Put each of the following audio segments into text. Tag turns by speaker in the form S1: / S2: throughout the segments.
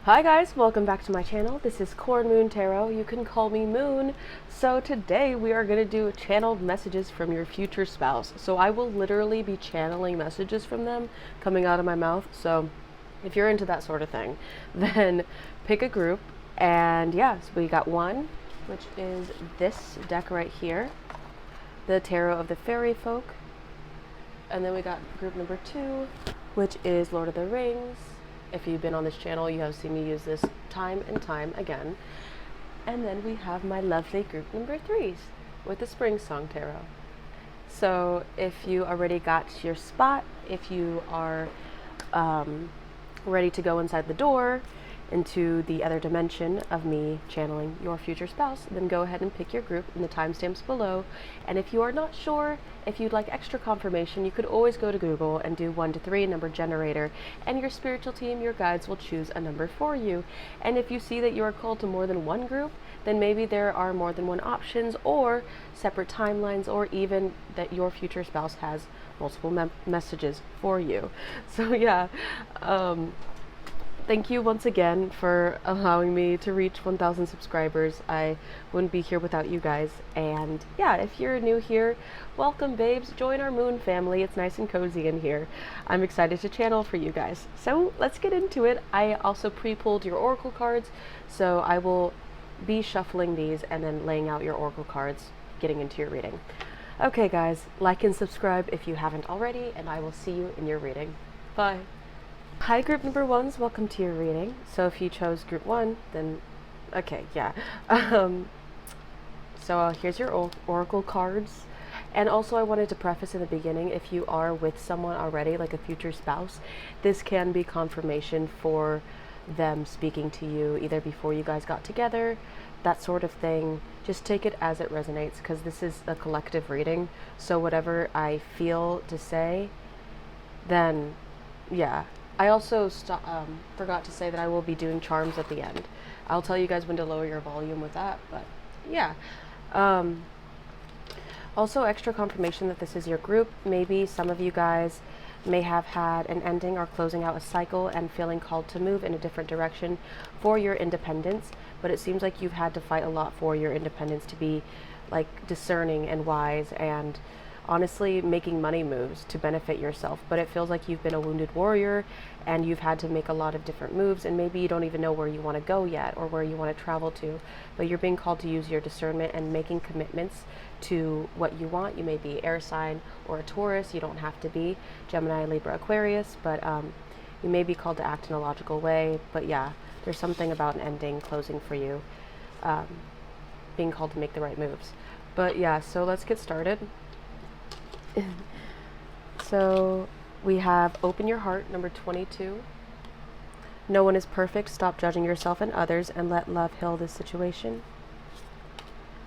S1: Hi guys, welcome back to my channel. This is Cornmoon Tarot. You can call me Moon. So today we are going to do channeled messages from your future spouse. So I will literally be channeling messages from them coming out of my mouth. So if you're into that sort of thing, then pick a group. And yeah, so we got one, which is this deck right here, the Tarot of the Fairy Folk. And then we got group number 2, which is Lord of the Rings. If you've been on this channel, you have seen me use this time and time again. And then we have my lovely group number 3s with the Spring Song Tarot. So if you already got your spot, if you are ready to go inside the door into the other dimension of me channeling your future spouse, then go ahead and pick your group in the timestamps below. And if you are not sure, if you'd like extra confirmation, you could always go to Google and do 1 to 3 number generator, and your spiritual team, your guides, will choose a number for you. And if you see that you are called to more than one group, then maybe there are more than one options or separate timelines, or even that your future spouse has multiple messages for you. So yeah, thank you once again for allowing me to reach 1,000 subscribers. I wouldn't be here without you guys. And yeah, if you're new here, welcome babes. Join our Moon family. It's nice and cozy in here. I'm excited to channel for you guys. So let's get into it. I also pre-pulled your oracle cards, so I will be shuffling these and then laying out your oracle cards, getting into your reading. Okay guys, like and subscribe if you haven't already, and I will see you in your reading. Bye. Hi group number 1s, welcome to your reading. So if you chose group 1, then okay, yeah. So here's your oracle cards. And also I wanted to preface in the beginning, if you are with someone already, like a future spouse, this can be confirmation for them speaking to you either before you guys got together, that sort of thing. Just take it as it resonates, because this is a collective reading. So whatever I feel to say, then yeah. I also forgot to say that I will be doing charms at the end. I'll tell you guys when to lower your volume with that, but yeah. Also, extra confirmation that this is your group. Maybe some of you guys may have had an ending or closing out a cycle and feeling called to move in a different direction for your independence, but it seems like you've had to fight a lot for your independence to be like discerning and wise and honestly making money moves to benefit yourself. But it feels like you've been a wounded warrior and you've had to make a lot of different moves, and maybe you don't even know where you want to go yet or where you want to travel to, but you're being called to use your discernment and making commitments to what you want. You may be air sign or a Taurus. You don't have to be Gemini, Libra, Aquarius, but you may be called to act in a logical way. But yeah, there's something about an ending, closing for you, being called to make the right moves. But yeah, so let's get started. So we have Open Your Heart, number 22. No one is perfect. Stop judging yourself and others and let love heal this situation.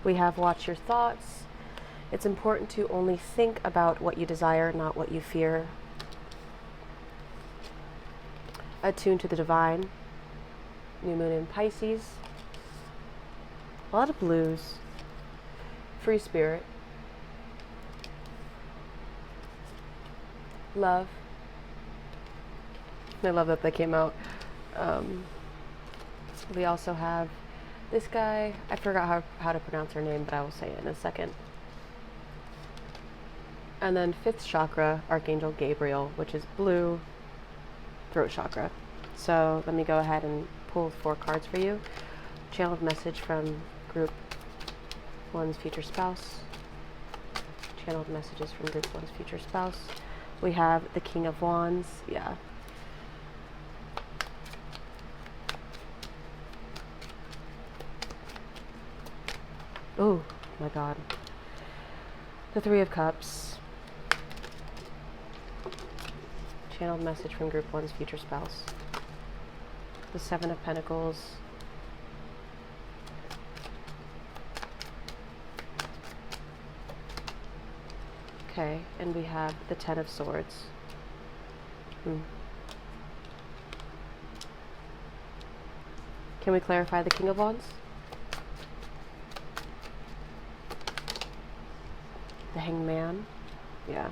S1: We have Watch Your Thoughts. It's important to only think about what you desire, not what you fear. Attune to the Divine. New Moon in Pisces. A lot of blues. Free Spirit. Love. I love that they came out. We also have this guy. I forgot how to pronounce her name, but I will say it in a second. And then 5th chakra, Archangel Gabriel, which is blue, throat chakra. So let me go ahead and pull 4 cards for you. Channeled message from group 1's future spouse. Channeled messages from group 1's future spouse. We have the King of Wands, yeah. Oh my God. The 3 of Cups. Channeled message from group 1's future spouse. The 7 of Pentacles. Okay, and we have the 10 of Swords. Can we clarify the King of Wands? The Hanged Man? Yeah.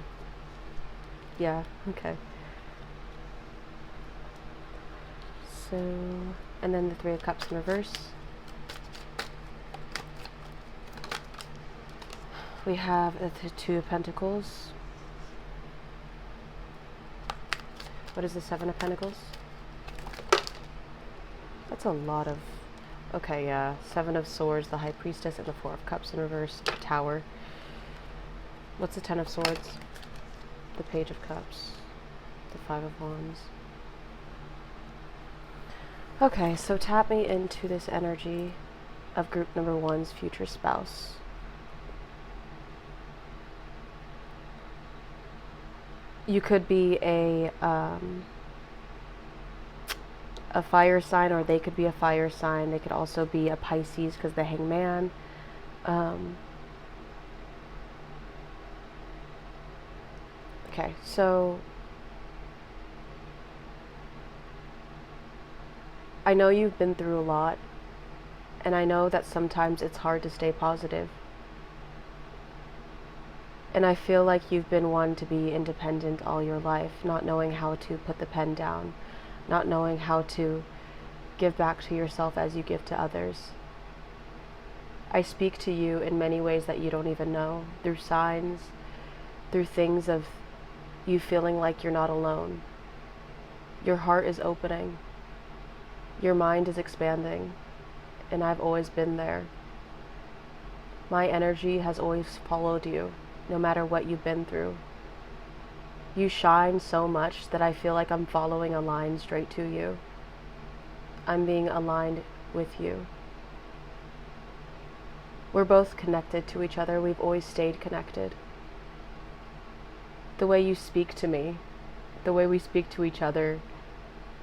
S1: Yeah, okay. So, And then the Three of Cups in reverse. We have the Two of Pentacles. What is the Seven of Pentacles? That's a lot of... Okay, yeah. Seven of Swords, the High Priestess, and the Four of Cups in reverse, the Tower. What's the Ten of Swords? The Page of Cups, the Five of Wands. Okay, so tap me into this energy of group number one's future spouse. You could be a fire sign, or they could be a fire sign. They could also be a Pisces because the Hangman. Okay, so I know you've been through a lot, and I know that sometimes it's hard to stay positive. And I feel like you've been one to be independent all your life, not knowing how to put the pen down, not knowing how to give back to yourself as you give to others. I speak to you in many ways that you don't even know, through signs, through things of you feeling like you're not alone. Your heart is opening. Your mind is expanding. And I've always been there. My energy has always followed you, no matter what you've been through. You shine so much that I feel like I'm following a line straight to you. I'm being aligned with you. We're both connected to each other. We've always stayed connected. The way you speak to me, the way we speak to each other,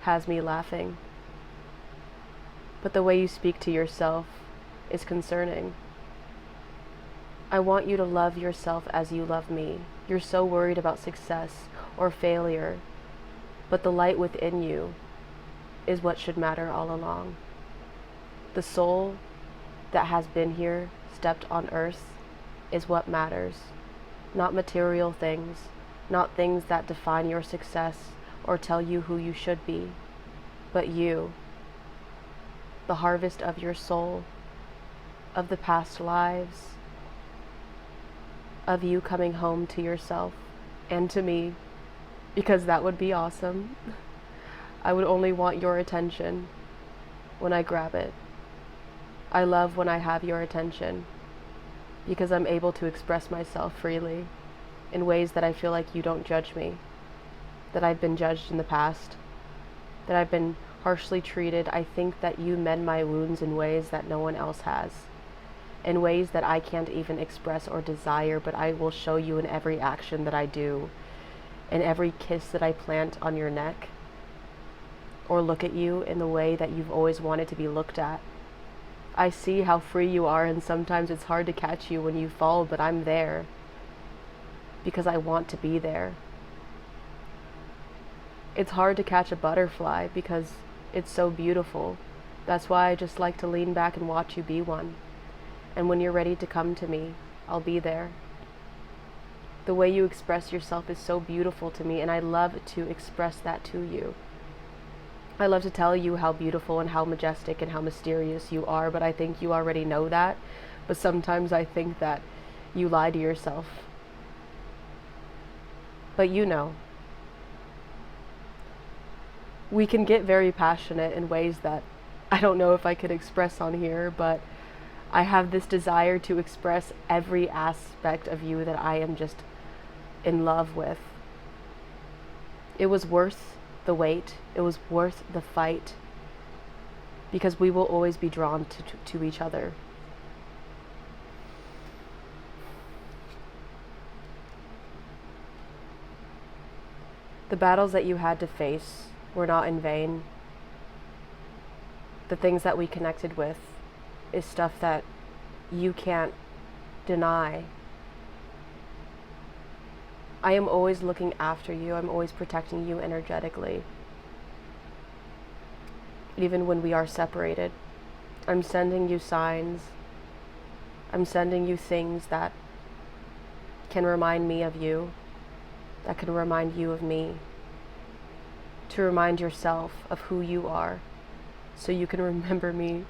S1: has me laughing. But the way you speak to yourself is concerning. I want you to love yourself as you love me. You're so worried about success or failure, but the light within you is what should matter all along. The soul that has been here, stepped on earth, is what matters. Not material things, not things that define your success or tell you who you should be, but you, the harvest of your soul, of the past lives, of you coming home to yourself and to me, because that would be awesome. I would only want your attention when I grab it. I love when I have your attention because I'm able to express myself freely in ways that I feel like you don't judge me, that I've been judged in the past, that I've been harshly treated. I think that you mend my wounds in ways that no one else has, in ways that I can't even express or desire, but I will show you in every action that I do, in every kiss that I plant on your neck, or look at you in the way that you've always wanted to be looked at. I see how free you are, and sometimes it's hard to catch you when you fall, but I'm there because I want to be there. It's hard to catch a butterfly because it's so beautiful. That's why I just like to lean back and watch you be one. And when you're ready to come to me, I'll be there. The way you express yourself is so beautiful to me, and I love to express that to you. I love to tell you how beautiful and how majestic and how mysterious you are, but I think you already know that. But sometimes I think that you lie to yourself. But you know. We can get very passionate in ways that I don't know if I could express on here, but I have this desire to express every aspect of you that I am just in love with. It was worth the wait. It was worth the fight, because we will always be drawn to each other. The battles that you had to face were not in vain. The things that we connected with is stuff that you can't deny. I am always looking after you. I'm always protecting you energetically. Even when we are separated, I'm sending you signs. I'm sending you things that can remind me of you, that can remind you of me, to remind yourself of who you are, so you can remember me.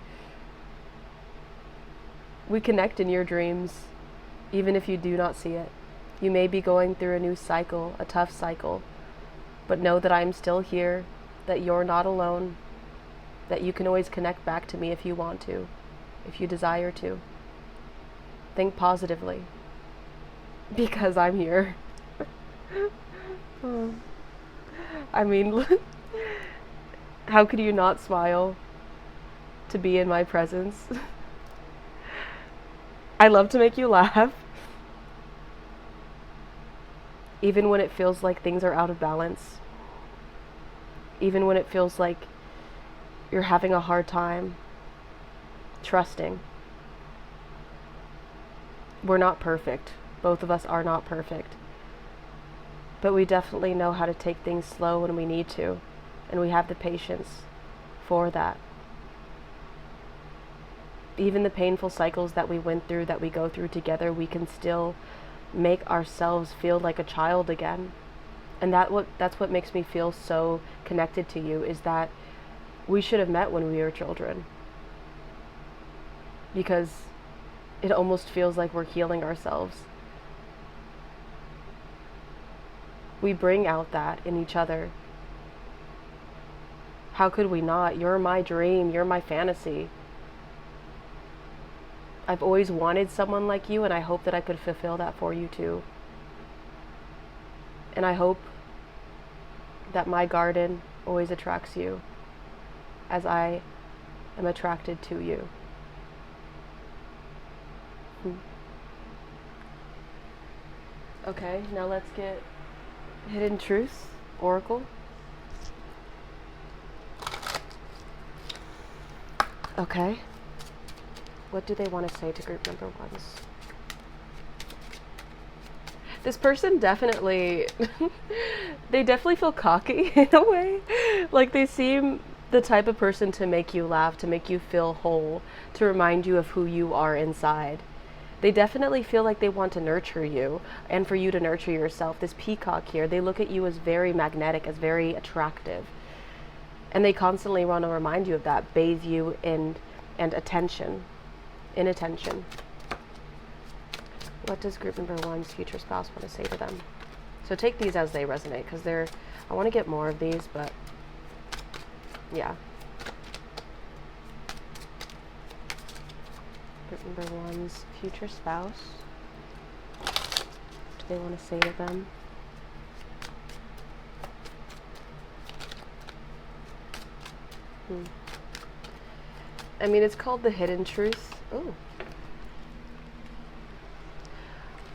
S1: We connect in your dreams, even if you do not see it. You may be going through a new cycle, a tough cycle, but know that I'm still here, that you're not alone, that you can always connect back to me if you want to, if you desire to. Think positively, because I'm here. I mean, how could you not smile to be in my presence? I love to make you laugh, even when it feels like things are out of balance, even when it feels like you're having a hard time trusting. We're not perfect. Both of us are not perfect. But we definitely know how to take things slow when we need to, and we have the patience for that. Even the painful cycles that we went through, that we go through together, we can still make ourselves feel like a child again. And that's what makes me feel so connected to you, is that we should have met when we were children. Because it almost feels like we're healing ourselves. We bring out that in each other. How could we not? You're my dream. You're my fantasy. I've always wanted someone like you, and I hope that I could fulfill that for you too. And I hope that my garden always attracts you, as I am attracted to you. Okay, now let's get Hidden Truth Oracle. Okay. What do they want to say to group number ones? This person definitely, they definitely feel cocky in a way. Like they seem the type of person to make you laugh, to make you feel whole, to remind you of who you are inside. They definitely feel like they want to nurture you, and for you to nurture yourself. This peacock here, they look at you as very magnetic, as very attractive. And they constantly want to remind you of that, bathe you in attention. What does group number one's future spouse want to say to them? So take these as they resonate, because I want to get more of these, but yeah. Group number one's future spouse. What do they want to say to them? I mean, it's called the Hidden Truth. Ooh.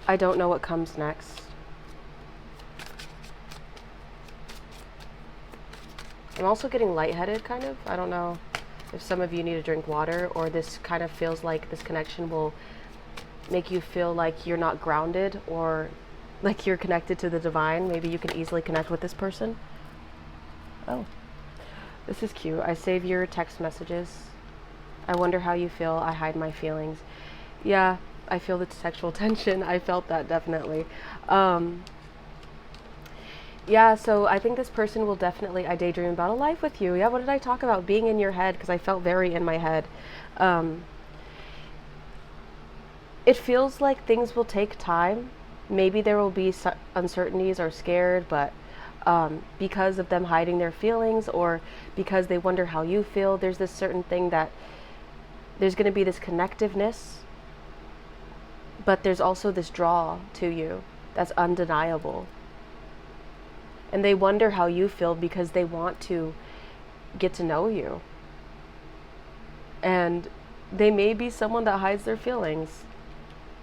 S1: I don't know what comes next. I'm also getting lightheaded, kind of. I don't know if some of you need to drink water, or this kind of feels like this connection will make you feel like you're not grounded, or like you're connected to the divine. Maybe you can easily connect with this person. Oh, this is cute. I save your text messages. I wonder how you feel. I hide my feelings. Yeah, I feel the sexual tension. I felt that definitely. Yeah, so I think this person will definitely, I daydream about a life with you. Yeah, what did I talk about? Being in your head, because I felt very in my head. It feels like things will take time. Maybe there will be uncertainties or scared, but because of them hiding their feelings, or because they wonder how you feel, there's this certain thing that there's going to be this connectiveness, but there's also this draw to you that's undeniable. And they wonder how you feel because they want to get to know you. And they may be someone that hides their feelings,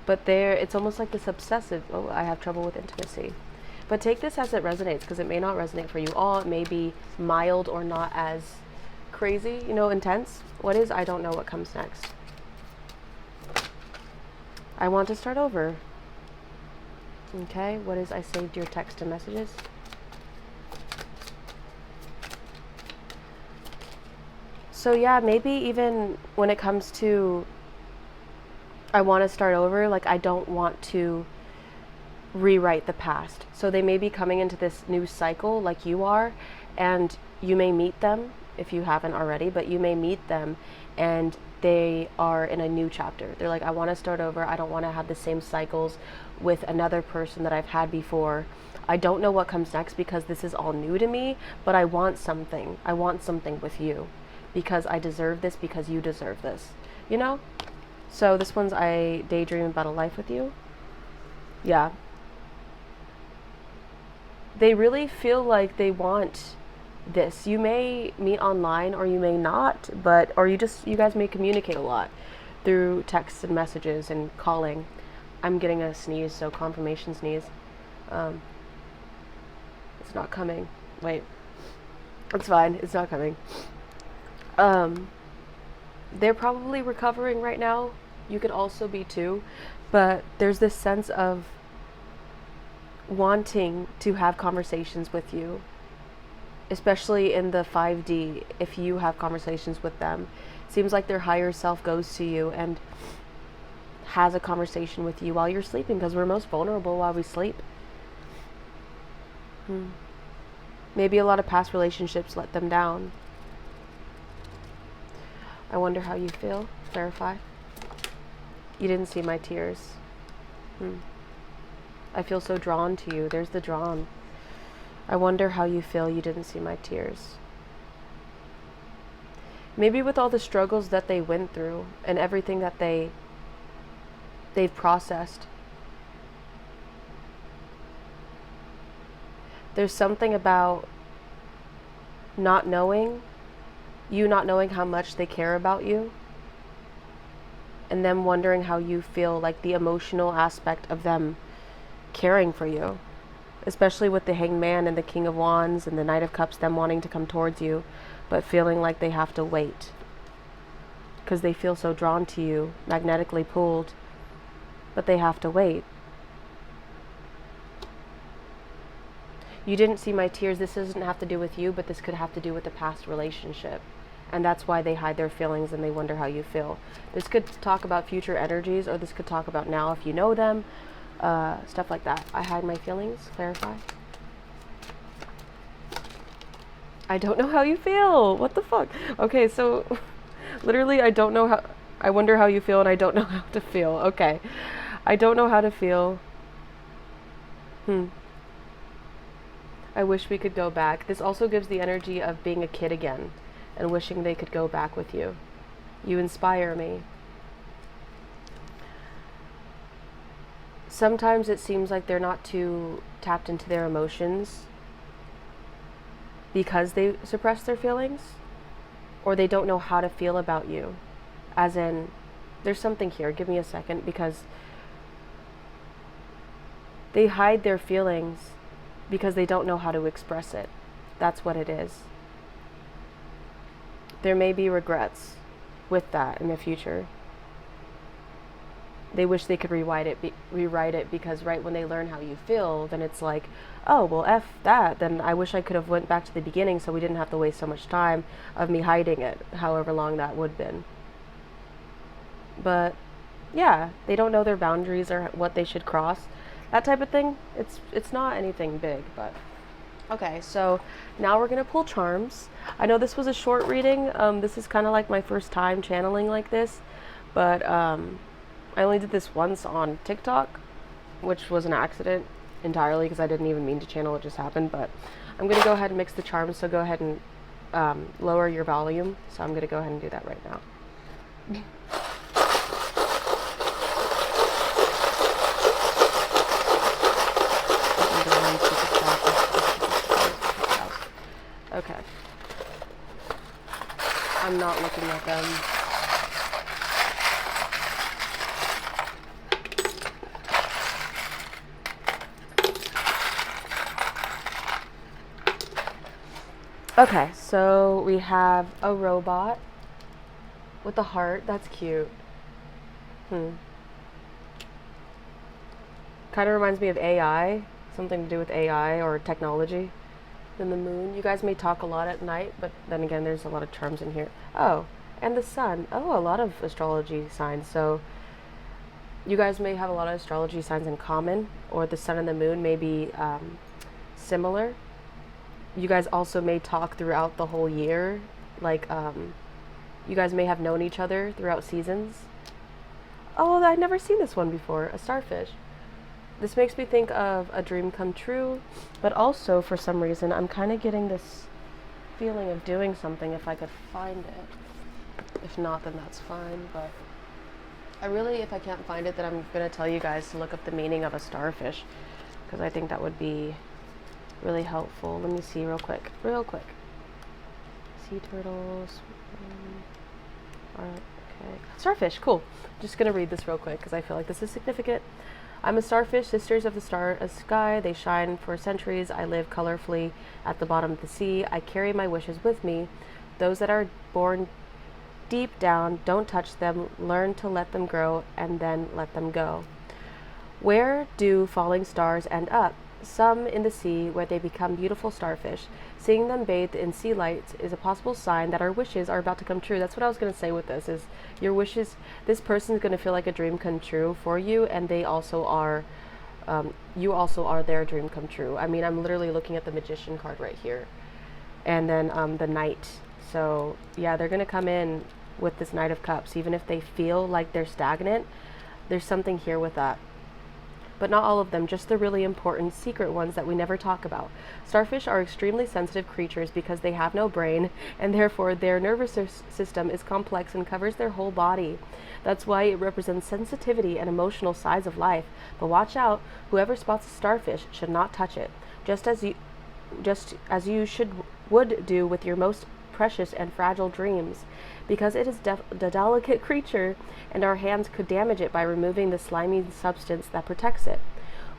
S1: but it's almost like this obsessive, oh, I have trouble with intimacy. But take this as it resonates, because it may not resonate for you all. It may be mild or not as crazy, intense. What is, I don't know what comes next. I want to start over. Okay, what is, I saved your text and messages. So yeah, maybe even when it comes to, I want to start over, like I don't want to rewrite the past. So they may be coming into this new cycle like you are, and you may meet them if you haven't already, but you may meet them and they are in a new chapter. They're like, I want to start over. I don't want to have the same cycles with another person that I've had before. I don't know what comes next because this is all new to me, but I want something. I want something with you because I deserve this, because you deserve this, you know? So this one's, I daydream about a life with you. Yeah. They really feel like they want this. You may meet online or you may not, but, or you guys may communicate a lot through texts and messages and calling. I'm getting a sneeze, so confirmation sneeze. It's not coming. Wait. It's fine. It's not coming. They're probably recovering right now. You could also be too, but there's this sense of wanting to have conversations with you, especially in the 5D. If you have conversations with them, seems like their higher self goes to you and has a conversation with you while you're sleeping, because we're most vulnerable while we sleep. Maybe a lot of past relationships let them down. I wonder how you feel. Clarify. You didn't see my tears. I feel so drawn to you. There's the drawn. I wonder how you feel. You didn't see my tears. Maybe with all the struggles that they went through and everything that they've processed, there's something about not knowing how much they care about you, and them wondering how you feel, like the emotional aspect of them caring for you, especially with the Hanged Man and the King of Wands and the Knight of Cups, them wanting to come towards you, but feeling like they have to wait because they feel so drawn to you, magnetically pulled, but they have to wait. You didn't see my tears. This doesn't have to do with you, but this could have to do with a past relationship. And that's why they hide their feelings and they wonder how you feel. This could talk about future energies, or this could talk about now if you know them, stuff like that. I hide my feelings. Clarify. I don't know how you feel. What the fuck? Okay, so literally I don't know how. I wonder how you feel and I don't know how to feel. Okay. I don't know how to feel. I wish we could go back. This also gives the energy of being a kid again and wishing they could go back with you. You inspire me. Sometimes it seems like they're not too tapped into their emotions because they suppress their feelings, or they don't know how to feel about you. As in, there's something here. Give me a second, because they hide their feelings because they don't know how to express it. That's what it is. There may be regrets with that in the future. They wish they could rewrite it because right when they learn how you feel, then it's like, oh, well, F that. Then I wish I could have went back to the beginning so we didn't have to waste so much time of me hiding it, however long that would have been. But yeah, they don't know their boundaries or what they should cross. That type of thing. It's not anything big, but okay. So now we're gonna pull charms. I know this was a short reading. This is kind of like my first time channeling like this, but I only did this once on TikTok, which was an accident entirely because I didn't even mean to channel. It just happened. But I'm gonna go ahead and mix the charms. So go ahead and lower your volume. So I'm gonna go ahead and do that right now. Okay. I'm not looking at them. Okay, so we have a robot with a heart. That's cute. Kind of reminds me of AI, something to do with AI or technology. Then the moon. You guys may talk a lot at night, but then again, there's a lot of charms in here. Oh, and the sun. Oh, a lot of astrology signs. So you guys may have a lot of astrology signs in common, or the sun and the moon may be similar. You guys also may talk throughout the whole year like you guys may have known each other throughout seasons. Oh, I'd never seen this one before. A starfish. This makes me think of a dream come true, but also for some reason I'm kind of getting this feeling of doing something if I could find it. If not, then that's fine, but I really, if I can't find it, then I'm going to tell you guys to look up the meaning of a starfish, because I think that would be really helpful. Let me see real quick. Sea turtles. Okay. Starfish, cool. Just going to read this real quick because I feel like this is significant. I'm a starfish, sisters of the sky. They shine for centuries. I live colorfully at the bottom of the sea. I carry my wishes with me. Those that are born deep down, don't touch them. Learn to let them grow and then let them go. Where do falling stars end up? Some in the sea, where they become beautiful starfish. Seeing them bathed in sea lights is a possible sign that our wishes are about to come true. That's what I was going to say with this, is your wishes, this person is going to feel like a dream come true for you, and they also are, you also are their dream come true. I mean, I'm literally looking at the Magician card right here. And then the Knight. So, yeah, they're going to come in with this Knight of Cups. Even if they feel like they're stagnant, there's something here with that. But not all of them, just the really important secret ones that we never talk about. Starfish are extremely sensitive creatures because they have no brain, and therefore their nervous system is complex and covers their whole body. That's why it represents sensitivity and emotional sides of life. But watch out, whoever spots a starfish should not touch it, just as you would do with your most precious and fragile dreams, because it is a delicate creature, and our hands could damage it by removing the slimy substance that protects it.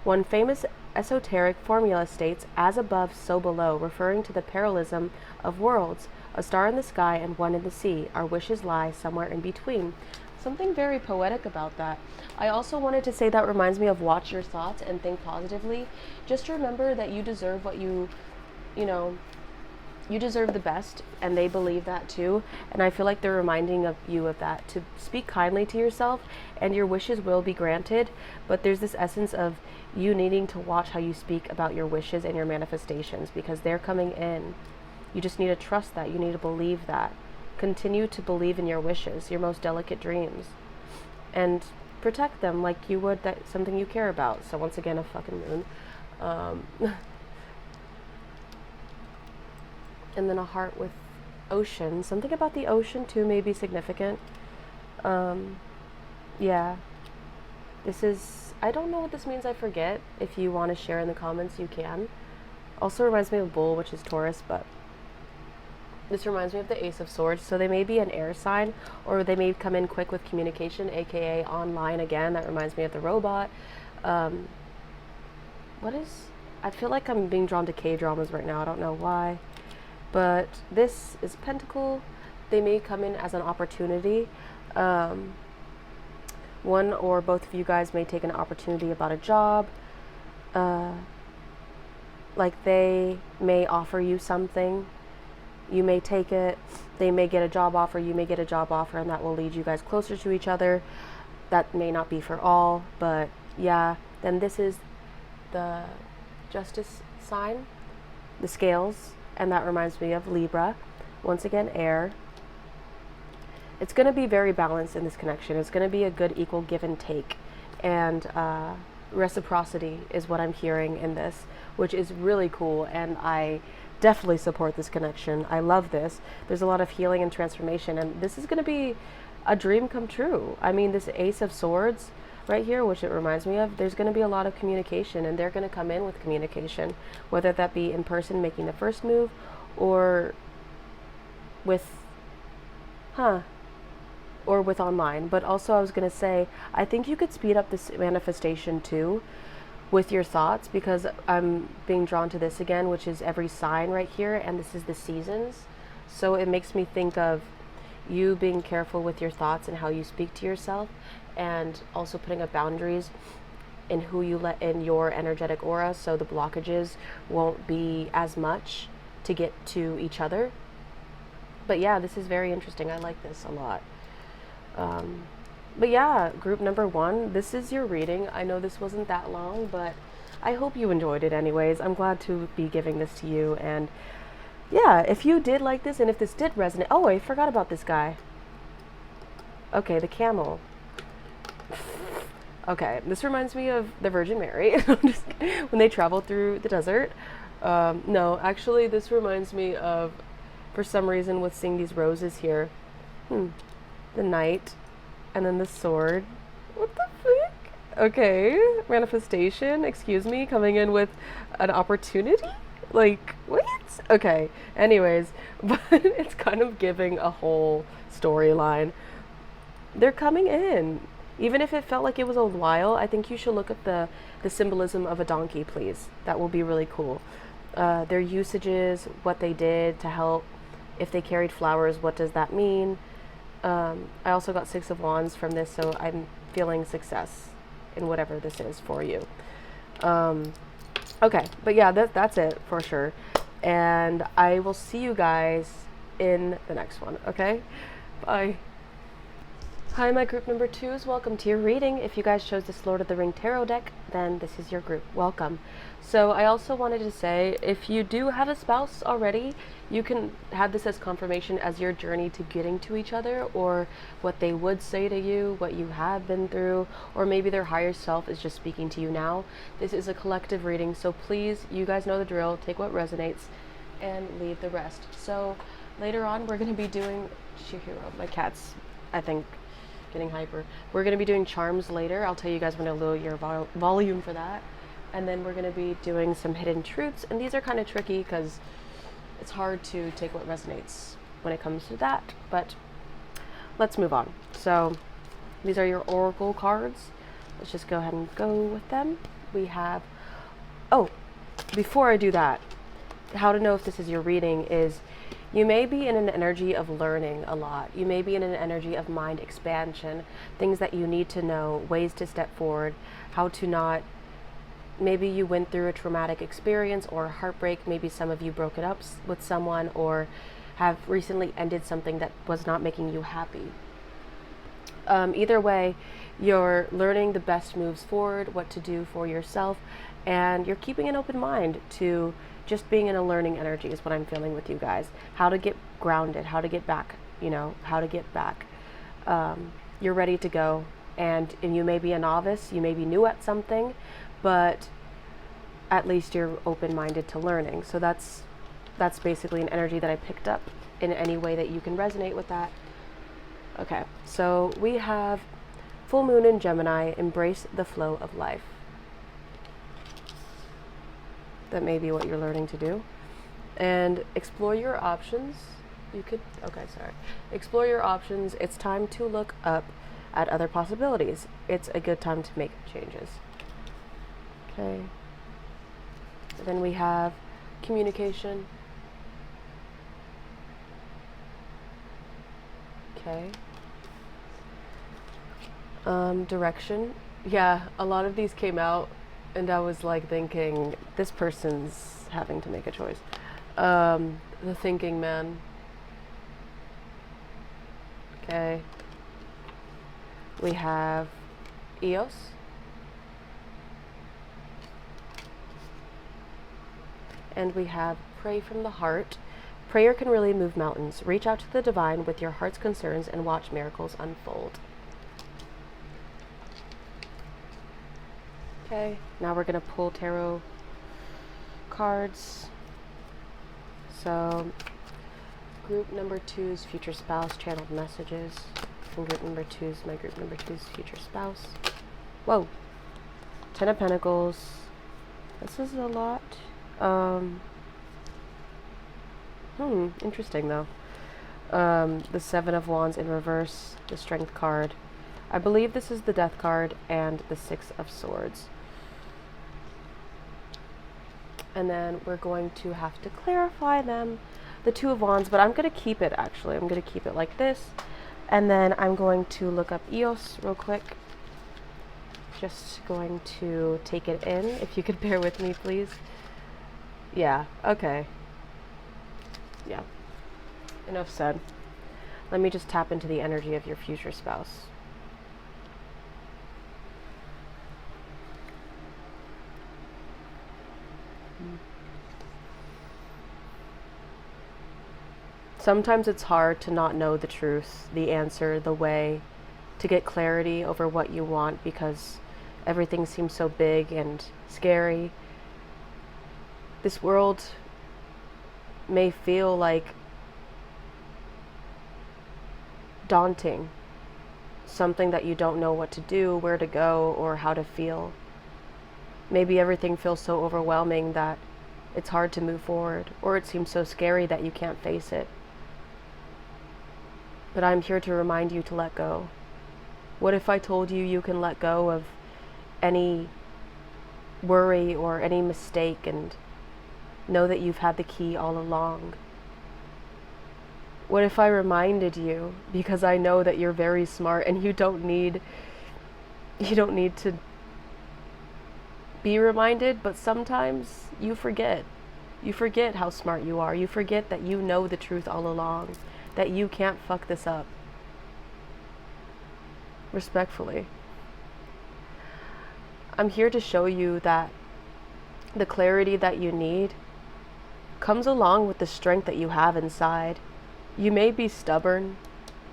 S1: One famous esoteric formula states, as above, so below, referring to the parallelism of worlds, a star in the sky and one in the sea. Our wishes lie somewhere in between. Something very poetic about that. I also wanted to say that reminds me of watch your thoughts and think positively. Just remember that you deserve what you deserve the best, and they believe that too. And I feel like they're reminding you of that, to speak kindly to yourself, and your wishes will be granted. But there's this essence of you needing to watch how you speak about your wishes and your manifestations, because they're coming in. You just need to trust that. You need to believe that. Continue to believe in your wishes, your most delicate dreams, and protect them like you would something you care about. So once again, a fucking moon. And then a heart with ocean. Something about the ocean too may be significant. Yeah. This is, I don't know what this means, I forget. If you want to share in the comments, you can. Also reminds me of bull, which is Taurus, but this reminds me of the Ace of Swords. So they may be an air sign, or they may come in quick with communication, aka online again. That reminds me of the robot. I feel like I'm being drawn to K-dramas right now. I don't know why. But this is Pentacle. They may come in as an opportunity. One or both of you guys may take an opportunity about a job. Like they may offer you something. You may take it. They may get a job offer. You may get a job offer, and that will lead you guys closer to each other. That may not be for all, but yeah. Then this is the Justice sign, the scales. And that reminds me of Libra. Once again, air. It's going to be very balanced in this connection. It's going to be a good equal give and take. And reciprocity is what I'm hearing in this, which is really cool. And I definitely support this connection. I love this. There's a lot of healing and transformation. And this is going to be a dream come true. I mean, this Ace of Swords right here, which it reminds me of, there's going to be a lot of communication, and they're going to come in with communication, whether that be in person making the first move, or with online. But also, I was going to say, I think you could speed up this manifestation too with your thoughts, because I'm being drawn to this again, which is every sign right here, and this is the seasons. So it makes me think of you being careful with your thoughts and how you speak to yourself, and also putting up boundaries in who you let in your energetic aura, so the blockages won't be as much to get to each other. But yeah, this is very interesting. I like this a lot. But yeah, group number 1, this is your reading. I know this wasn't that long, but I hope you enjoyed it anyways. I'm glad to be giving this to you, and Yeah, if you did like this and if this did resonate. Oh, I forgot about this guy. Okay, the camel. Okay, this reminds me of the Virgin Mary when they travel through the desert. No, actually, this reminds me of, for some reason, with seeing these roses here. The knight, and then the sword. What the frick? Okay, manifestation, excuse me, coming in with an opportunity? Like, what? Okay, anyways, but it's kind of giving a whole storyline. They're coming in. Even if it felt like it was a while, I think you should look at the symbolism of a donkey, please. That will be really cool. Their usages, what they did to help. If they carried flowers, what does that mean? I also got 6 of Wands from this, so I'm feeling success in whatever this is for you. Okay, but yeah, that's it for sure. And I will see you guys in the next one, okay? Bye. Hi, my group number 2s. Welcome to your reading. If you guys chose this Lord of the Ring Tarot deck, then this is your group. Welcome. So I also wanted to say, if you do have a spouse already, you can have this as confirmation as your journey to getting to each other, or what they would say to you, what you have been through, or maybe their higher self is just speaking to you now. This is a collective reading, so please, you guys know the drill. Take what resonates and leave the rest. So later on, we're going to be doing Shihiro. My cat's, I think, getting hyper. We're going to be doing charms later. I'll tell you guys when to lower your volume for that. And then we're going to be doing some hidden truths. And these are kind of tricky because it's hard to take what resonates when it comes to that. But let's move on. So these are your oracle cards. Let's just go ahead and go with them. We have, oh, before I do that, how to know if this is your reading is, you may be in an energy of learning a lot. You may be in an energy of mind expansion, things that you need to know, ways to step forward, how to not, maybe you went through a traumatic experience or heartbreak. Maybe some of you broke it up with someone or have recently ended something that was not making you happy. Either way, you're learning the best moves forward, what to do for yourself, and you're keeping an open mind to just being in a learning energy is what I'm feeling with you guys. How to get grounded, how to get back, how to get back. You're ready to go. And you may be a novice, you may be new at something, but at least you're open-minded to learning. So that's basically an energy that I picked up in any way that you can resonate with that. Okay, so we have full moon in Gemini, embrace the flow of life. That may be what you're learning to do. And explore your options. Explore your options. It's time to look up at other possibilities. It's a good time to make changes. Okay. Then we have communication. Okay. Direction. Yeah, a lot of these came out and I was like thinking, this person's having to make a choice. The thinking man. Okay. We have Eos. And we have pray from the heart. Prayer can really move mountains. Reach out to the divine with your heart's concerns and watch miracles unfold. Okay, now we're going to pull tarot cards. So, group number 2's future spouse channeled messages. And group number 2's my group number 2's future spouse. Whoa. 10 of Pentacles. This is a lot. Interesting though. The 7 of Wands in reverse, the Strength card. I believe this is the Death card and the 6 of Swords. And then we're going to have to clarify them. The 2 of Wands, but I'm going to keep it actually. I'm going to keep it like this. And then I'm going to look up Eos real quick. Just going to take it in, if you could bear with me, please. Yeah, okay. Yeah. Enough said. Let me just tap into the energy of your future spouse. Sometimes it's hard to not know the truth, the answer, the way, to get clarity over what you want because everything seems so big and scary. This world may feel like daunting, something that you don't know what to do, where to go, or how to feel. Maybe everything feels so overwhelming that it's hard to move forward, or it seems so scary that you can't face it. But I'm here to remind you to let go. What if I told you you can let go of any worry or any mistake and know that you've had the key all along? What if I reminded you, because I know that you're very smart and you don't need to be reminded, but sometimes you forget. You forget how smart you are. You forget that you know the truth all along, that you can't fuck this up. Respectfully. I'm here to show you that the clarity that you need comes along with the strength that you have inside. You may be stubborn,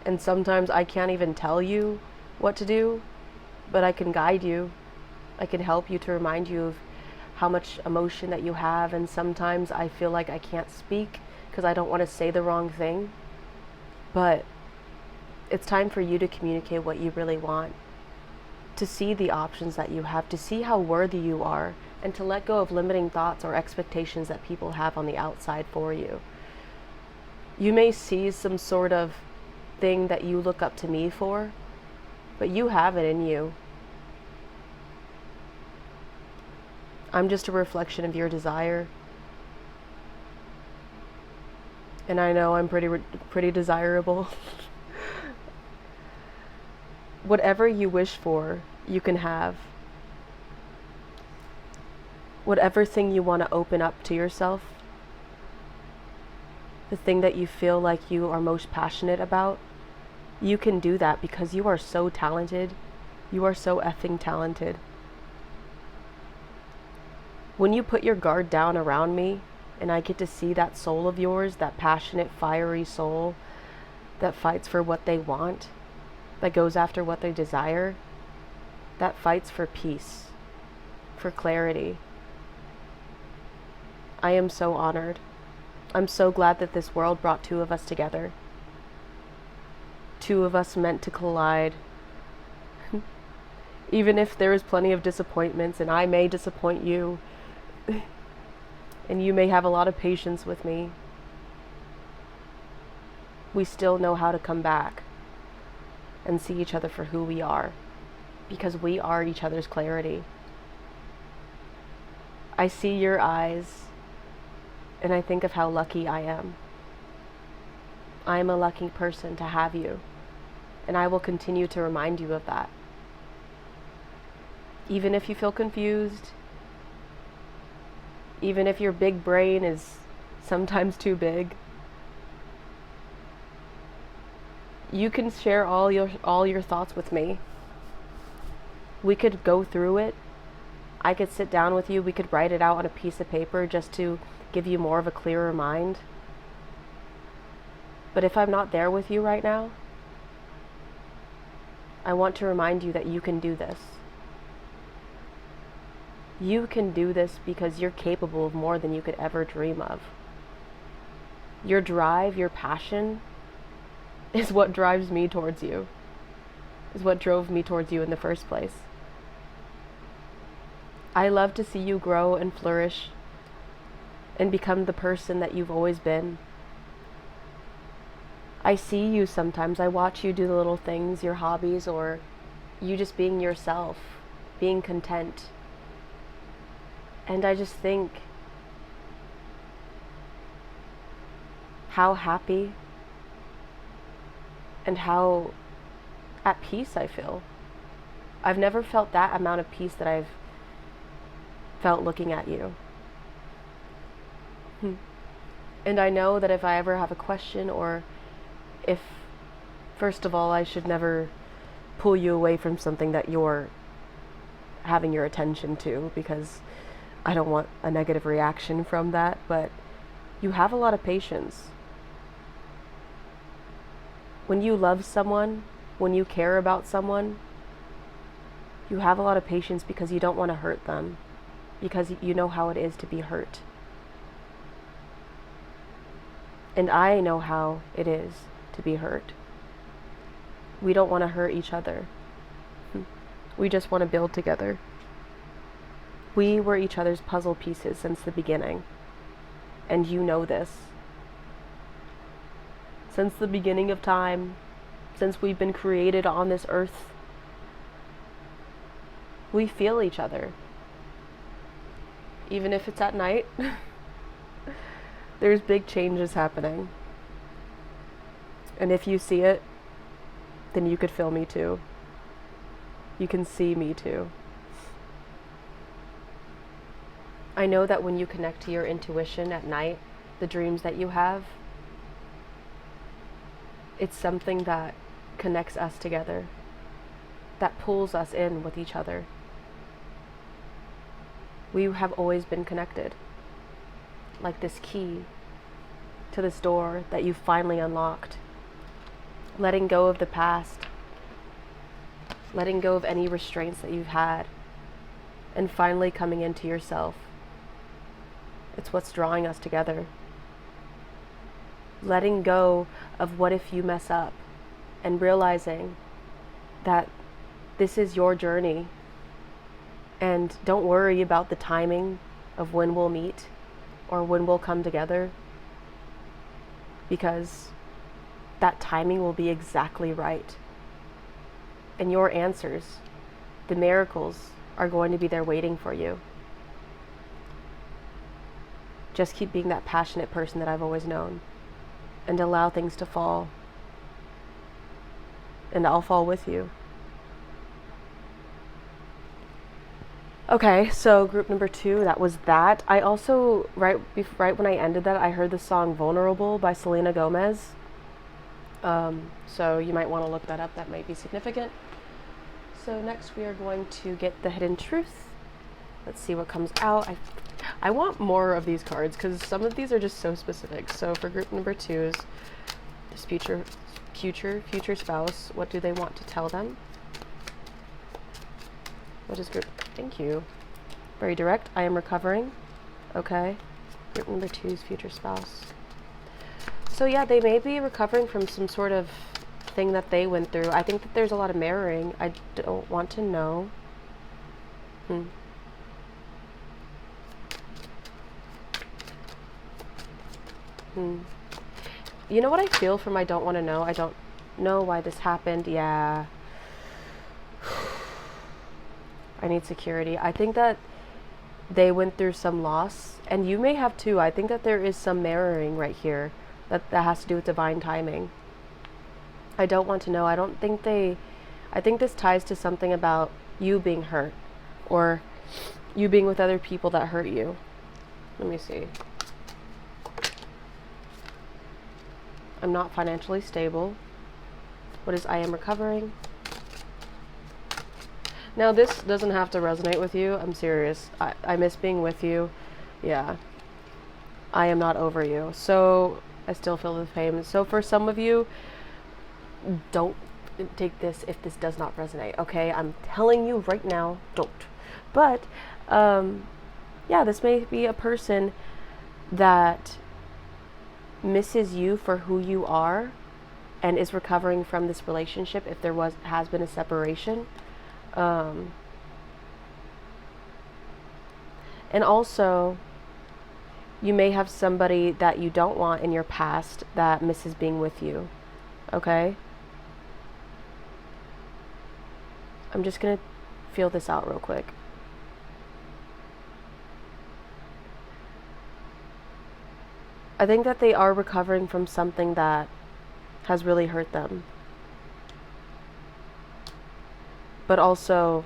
S1: and sometimes I can't even tell you what to do, but I can guide you. I can help you to remind you of how much emotion that you have, and sometimes I feel like I can't speak because I don't want to say the wrong thing. But it's time for you to communicate what you really want, to see the options that you have, to see how worthy you are, and to let go of limiting thoughts or expectations that people have on the outside for you. You may see some sort of thing that you look up to me for, but you have it in you. I'm just a reflection of your desire. And I know I'm pretty desirable. Whatever you wish for, you can have. Whatever thing you want to open up to yourself, the thing that you feel like you are most passionate about, you can do that because you are so talented. You are so effing talented. When you put your guard down around me and I get to see that soul of yours, that passionate, fiery soul that fights for what they want, that goes after what they desire, that fights for peace, for clarity, I am so honored. I'm so glad that this world brought two of us together. Two of us meant to collide. Even if there is plenty of disappointments and I may disappoint you, and you may have a lot of patience with me, we still know how to come back and see each other for who we are, because we are each other's clarity. I see your eyes and I think of how lucky I am. I am a lucky person to have you, and I will continue to remind you of that. Even if you feel confused, even if your big brain is sometimes too big, you can share all your thoughts with me. We could go through it. I could sit down with you. We could write it out on a piece of paper just to give you more of a clearer mind. But if I'm not there with you right now, I want to remind you that you can do this. You can do this because you're capable of more than you could ever dream of. Your drive, your passion is what drives me towards you, is what drove me towards you in the first place. I love to see you grow and flourish and become the person that you've always been. I see you sometimes. I watch you do the little things, your hobbies, or you just being yourself, being content. And I just think how happy and how at peace I feel. I've never felt that amount of peace that I've felt looking at you. And I know that if I ever have a question, or if, first of all, I should never pull you away from something that you're having your attention to, because I don't want a negative reaction from that, but you have a lot of patience. When you love someone, when you care about someone, you have a lot of patience because you don't want to hurt them, because you know how it is to be hurt. And I know how it is to be hurt. We don't want to hurt each other. We just want to build together. We were each other's puzzle pieces since the beginning. And you know this. Since the beginning of time, since we've been created on this earth, we feel each other. Even if it's at night, there's big changes happening. And if you see it, then you could feel me too. You can see me too. I know that when you connect to your intuition at night, the dreams that you have, it's something that connects us together, that pulls us in with each other. We have always been connected, like this key to this door that you finally unlocked. Letting go of the past, letting go of any restraints that you've had, and finally coming into yourself. It's what's drawing us together. Letting go of what if you mess up, and realizing that this is your journey. And don't worry about the timing of when we'll meet or when we'll come together, because that timing will be exactly right. And your answers, the miracles, are going to be there waiting for you. Just keep being that passionate person that I've always known, and allow things to fall. And I'll fall with you. Okay, so group number 2, that was that. I also, right when I ended that, I heard the song Vulnerable by Selena Gomez. So you might want to look that up. That might be significant. So next we are going to get the hidden truth. Let's see what comes out. I want more of these cards because some of these are just so specific. So for group number 2 is this future spouse. What do they want to tell them? What is group? Thank you. Very direct. I am recovering. Okay. Group number 2 is future spouse. So yeah, they may be recovering from some sort of thing that they went through. I think that there's a lot of mirroring. I don't want to know. You know what I feel from I don't want to know? I don't know why this happened. Yeah. I need security. I think that they went through some loss, and you may have too. I think that there is some mirroring right here that has to do with divine timing. I don't want to know. I think this ties to something about you being hurt, or you being with other people that hurt you. Let me see. I'm not financially stable. What is I am recovering? Now this doesn't have to resonate with you. I'm serious. I miss being with you. Yeah. I am not over you. So I still feel the pain. So for some of you, don't take this if this does not resonate. Okay, I'm telling you right now, don't. But yeah, this may be a person that misses you for who you are and is recovering from this relationship if there has been a separation. And also, you may have somebody that you don't want in your past that misses being with you. Okay? I'm just gonna feel this out real quick. I think that they are recovering from something that has really hurt them. But also,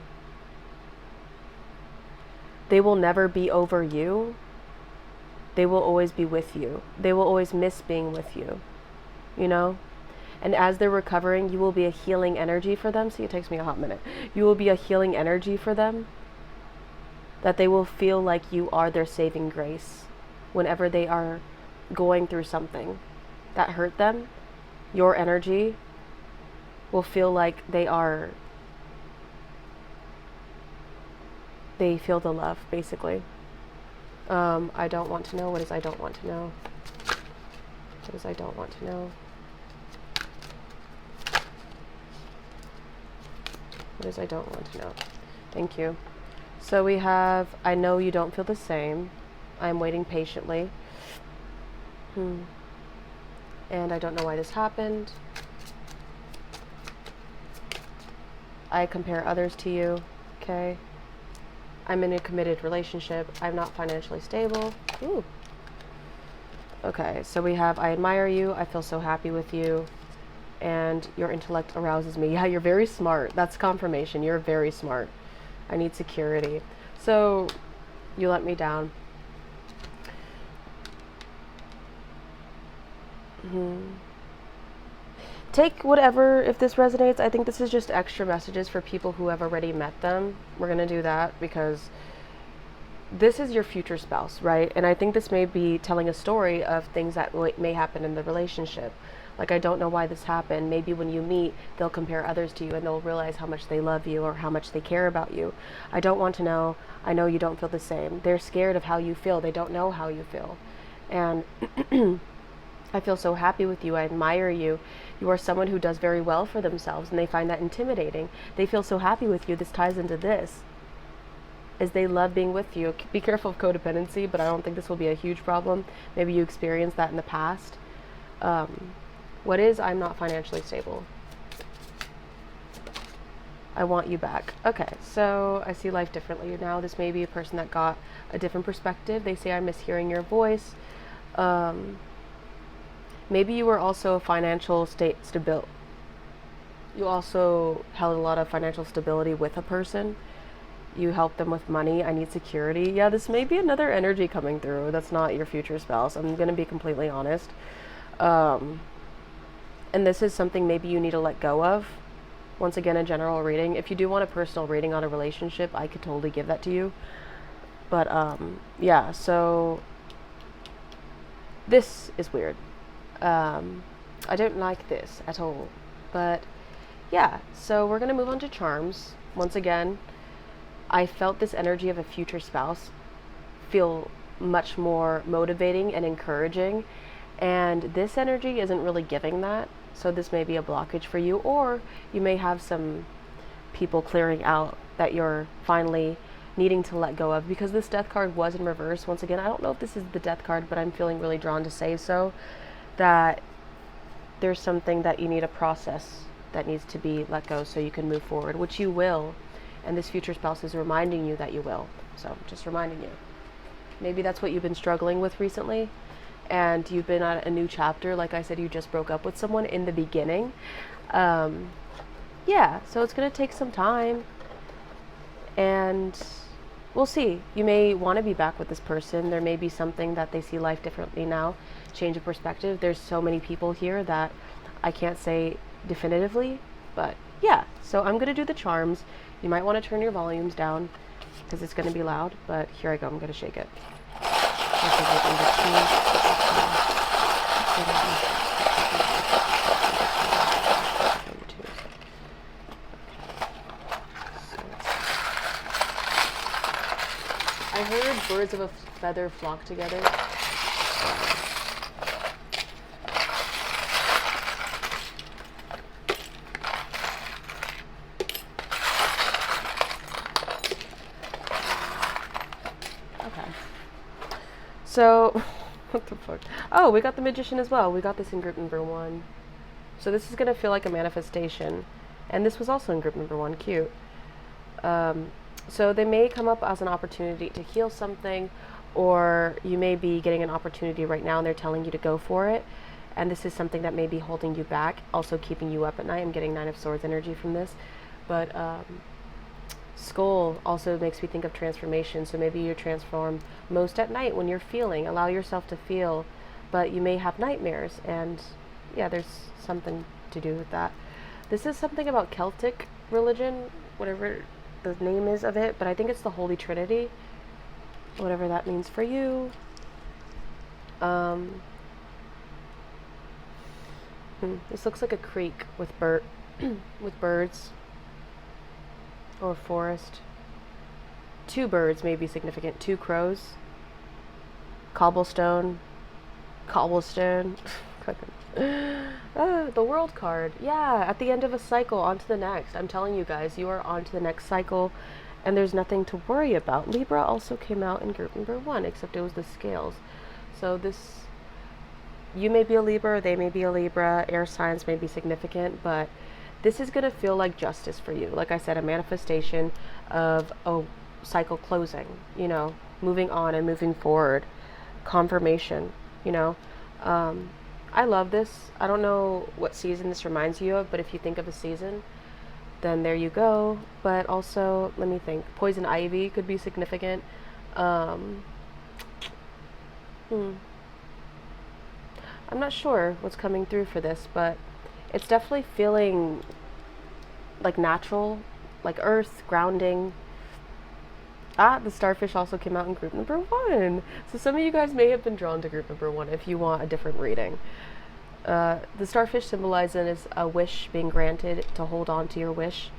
S1: they will never be over you. They will always be with you. They will always miss being with you, you know? And as they're recovering, you will be a healing energy for them. See, it takes me a hot minute. You will be a healing energy for them, that they will feel like you are their saving grace whenever they are going through something that hurt them. Your energy will feel like they feel the love, basically. I don't want to know. What is I don't want to know? What is I don't want to know? What is I don't want to know? Thank you. So we have, I know you don't feel the same. I'm waiting patiently. And I don't know why this happened. I compare others to you. Okay. I'm in a committed relationship. I'm not financially stable. Ooh. Okay, so we have, I admire you. I feel so happy with you. And your intellect arouses me. Yeah, you're very smart. That's confirmation. You're very smart. I need security. So you let me down. Take whatever, if this resonates. I think this is just extra messages for people who have already met them. We're going to do that because this is your future spouse, right? And I think this may be telling a story of things that may happen in the relationship. Like, I don't know why this happened. Maybe when you meet, they'll compare others to you and they'll realize how much they love you or how much they care about you. I don't want to know. I know you don't feel the same. They're scared of how you feel. They don't know how you feel. And I feel so happy with you. I admire you. You are someone who does very well for themselves and they find that intimidating. They feel so happy with you. This ties into this, is they love being with you. Be careful of codependency, but I don't think this will be a huge problem. Maybe you experienced that in the past. What is, I'm not financially stable. I want you back. Okay, so I see life differently now. This may be a person that got a different perspective. They say, I'm mishearing your voice. Maybe you were also financial stable. You also held a lot of financial stability with a person. You help them with money. I need security. Yeah, this may be another energy coming through. That's not your future spouse. I'm going to be completely honest. And this is something maybe you need to let go of. Once again, a general reading. If you do want a personal reading on a relationship, I could totally give that to you. But yeah, so this is weird. I don't like this at all. But yeah, so we're going to move on to charms. Once again, I felt this energy of a future spouse feel much more motivating and encouraging. And this energy isn't really giving that. So this may be a blockage for you, or you may have some people clearing out that you're finally needing to let go of, because this death card was in reverse. Once again, I don't know if this is the death card, but I'm feeling really drawn to say so, that there's something that you need a process that needs to be let go so you can move forward, which you will. And this future spouse is reminding you that you will. So just reminding you. Maybe that's what you've been struggling with recently. And you've been at a new chapter. Like I said, you just broke up with someone in the beginning. Yeah, so it's going to take some time. And we'll see. You may want to be back with this person. There may be something that they see life differently now. Change of perspective. There's so many people here that I can't say definitively. But yeah, so I'm going to do the charms. You might want to turn your volumes down because it's going to be loud. But here I go. I'm going to shake it. I heard birds of a feather flock together. Okay. So, what the fuck? Oh, we got the Magician as well. We got this in group number 1. So this is going to feel like a manifestation. And this was also in group number 1. Cute. So they may come up as an opportunity to heal something, or you may be getting an opportunity right now and they're telling you to go for it. And this is something that may be holding you back, also keeping you up at night. I'm getting 9 of Swords energy from this. But Skull also makes me think of transformation. So maybe you transform most at night when you're feeling. Allow yourself to feel, but you may have nightmares. And yeah, there's something to do with that. This is something about Celtic religion, whatever the name is of it, but I think it's the Holy Trinity, whatever that means for you. This looks like a creek with with birds or forest. 2 birds may be significant. 2 crows. Cobblestone. The world card. Yeah, at the end of a cycle, on to the next. I'm telling you guys, you are on to the next cycle, and there's nothing to worry about. Libra also came out in group number 1, except it was the scales. So this, you may be a Libra, they may be a Libra, air signs may be significant, but this is going to feel like justice for you. Like I said, a manifestation of a cycle closing, you know, moving on and moving forward. Confirmation, you know. I love this. I don't know what season this reminds you of, but if you think of a season, then there you go. But also, let me think. Poison ivy could be significant. I'm not sure what's coming through for this, but it's definitely feeling like natural, like earth, grounding. The starfish also came out in group number 1. So some of you guys may have been drawn to group number 1 if you want a different reading. The starfish symbolizes a wish being granted, to hold on to your wish.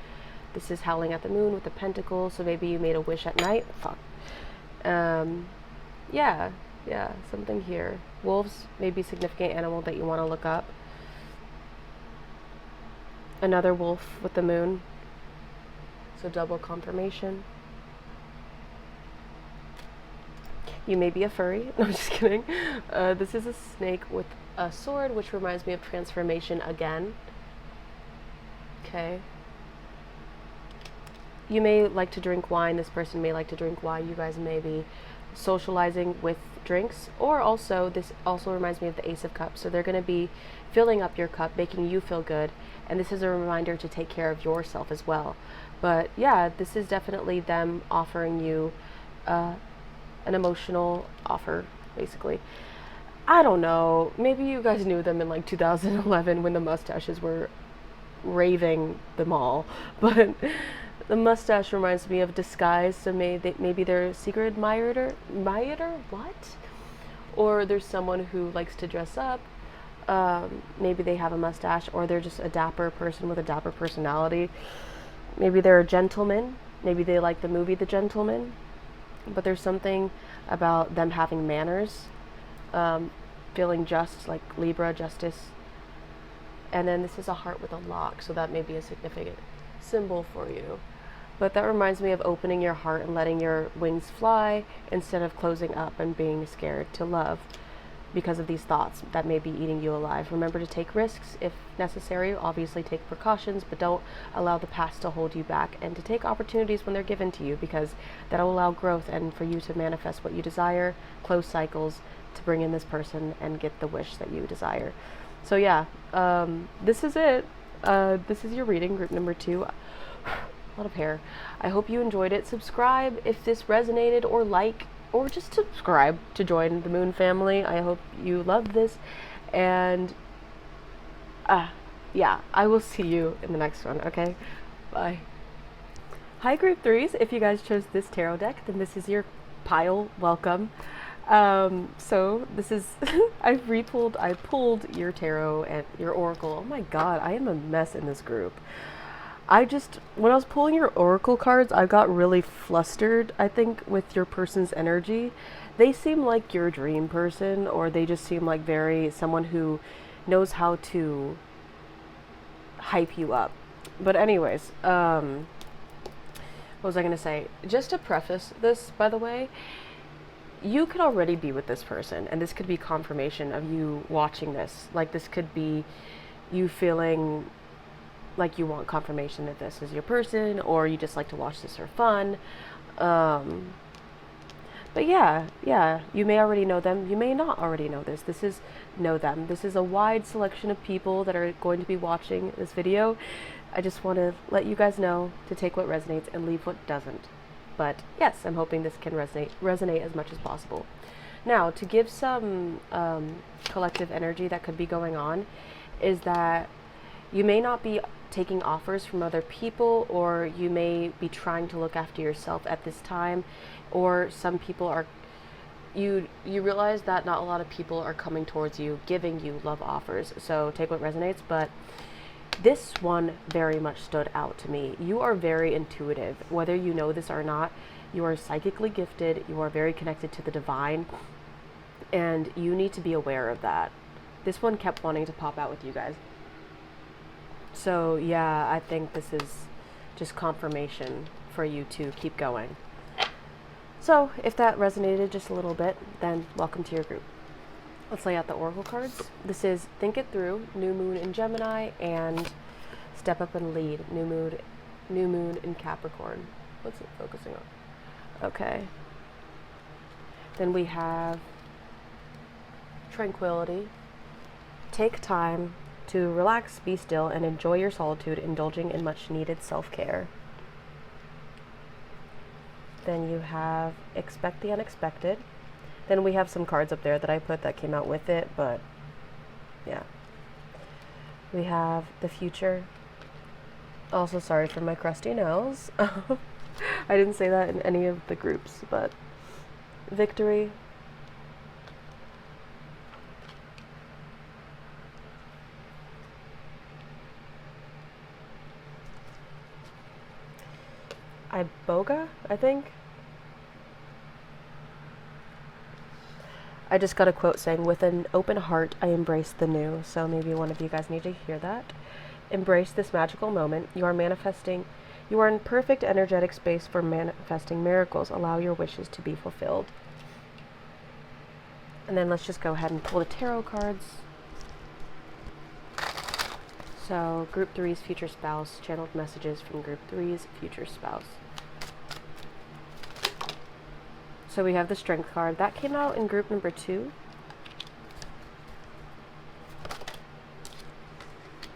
S1: This is howling at the moon with the pentacle, so maybe you made a wish at night. Fuck. Yeah, something here. Wolves may be a significant animal that you want to look up. Another wolf with the moon. So double confirmation. You may be a furry. No, I'm just kidding. This is a snake with a sword, which reminds me of transformation again. Okay. You may like to drink wine. This person may like to drink wine. You guys may be socializing with drinks. Or also, this also reminds me of the Ace of Cups. So they're going to be filling up your cup, making you feel good. And this is a reminder to take care of yourself as well. But yeah, this is definitely them offering you an emotional offer, basically. I don't know. Maybe you guys knew them in like 2011 when the mustaches were raving the mall. But the mustache reminds me of disguise. So maybe they're a secret admirer? What? Or there's someone who likes to dress up. Maybe they have a mustache, or they're just a dapper person with a dapper personality. Maybe they're a gentleman. Maybe they like the movie The Gentleman. But there's something about them having manners, feeling just, like Libra, justice. And then this is a heart with a lock, so that may be a significant symbol for you. But that reminds me of opening your heart and letting your wings fly instead of closing up and being scared to love because of these thoughts that may be eating you alive. Remember to take risks if necessary. Obviously take precautions, but don't allow the past to hold you back, and to take opportunities when they're given to you, because that'll allow growth and for you to manifest what you desire, close cycles to bring in this person and get the wish that you desire. So yeah, this is it. This is your reading, group number 2. A lot of hair. I hope you enjoyed it. Subscribe if this resonated, or like, or just subscribe to join the Moon family. I hope you love this, and yeah, I will see you in the next one. Okay, bye. Hi group 3s. If you guys chose this tarot deck, then this is your pile. Welcome. So this is I pulled your tarot and your oracle. Oh my god, I am a mess in this group. When I was pulling your oracle cards, I got really flustered, I think, with your person's energy. They seem like your dream person, or they just seem like someone who knows how to hype you up. But anyways, what was I going to say? Just to preface this, by the way, you could already be with this person, and this could be confirmation of you watching this. Like, this could be you feeling like you want confirmation that this is your person, or you just like to watch this for fun. But yeah, you may already know them. You may not already know this. This is know them. This is a wide selection of people that are going to be watching this video. I just want to let you guys know to take what resonates and leave what doesn't. But yes, I'm hoping this can resonate as much as possible. Now, to give some collective energy that could be going on, is that you may not be taking offers from other people, or you may be trying to look after yourself at this time, or some people are, you realize that not a lot of people are coming towards you, giving you love offers. So take what resonates, but This one very much stood out to me. You are very intuitive. Whether you know this or not, you are psychically gifted. You are very connected to the divine. And you need to be aware of that. This one kept wanting to pop out with you guys. So yeah, I think this is just confirmation for you to keep going. So if that resonated just a little bit, then welcome to your group. Let's lay out the oracle cards. This is Think It Through, New Moon in Gemini, and Step Up and Lead, New Moon in Capricorn. What's it focusing on? Okay. Then we have Tranquility. Take time to relax, be still, and enjoy your solitude, indulging in much needed self-care. Then you have Expect the Unexpected. Then we have some cards up there that I put that came out with it, but yeah. We have the Future. Also, sorry for my crusty nails. I didn't say that in any of the groups, but Victory. Iboga, I think. I just got a quote saying, with an open heart, I embrace the new. So maybe one of you guys need to hear that. Embrace this magical moment. You are manifesting. You are in perfect energetic space for manifesting miracles. Allow your wishes to be fulfilled. And then let's just go ahead and pull the tarot cards. So Group 3's future spouse, channeled messages from Group 3's future spouse. So we have the Strength card. That came out in group number 2.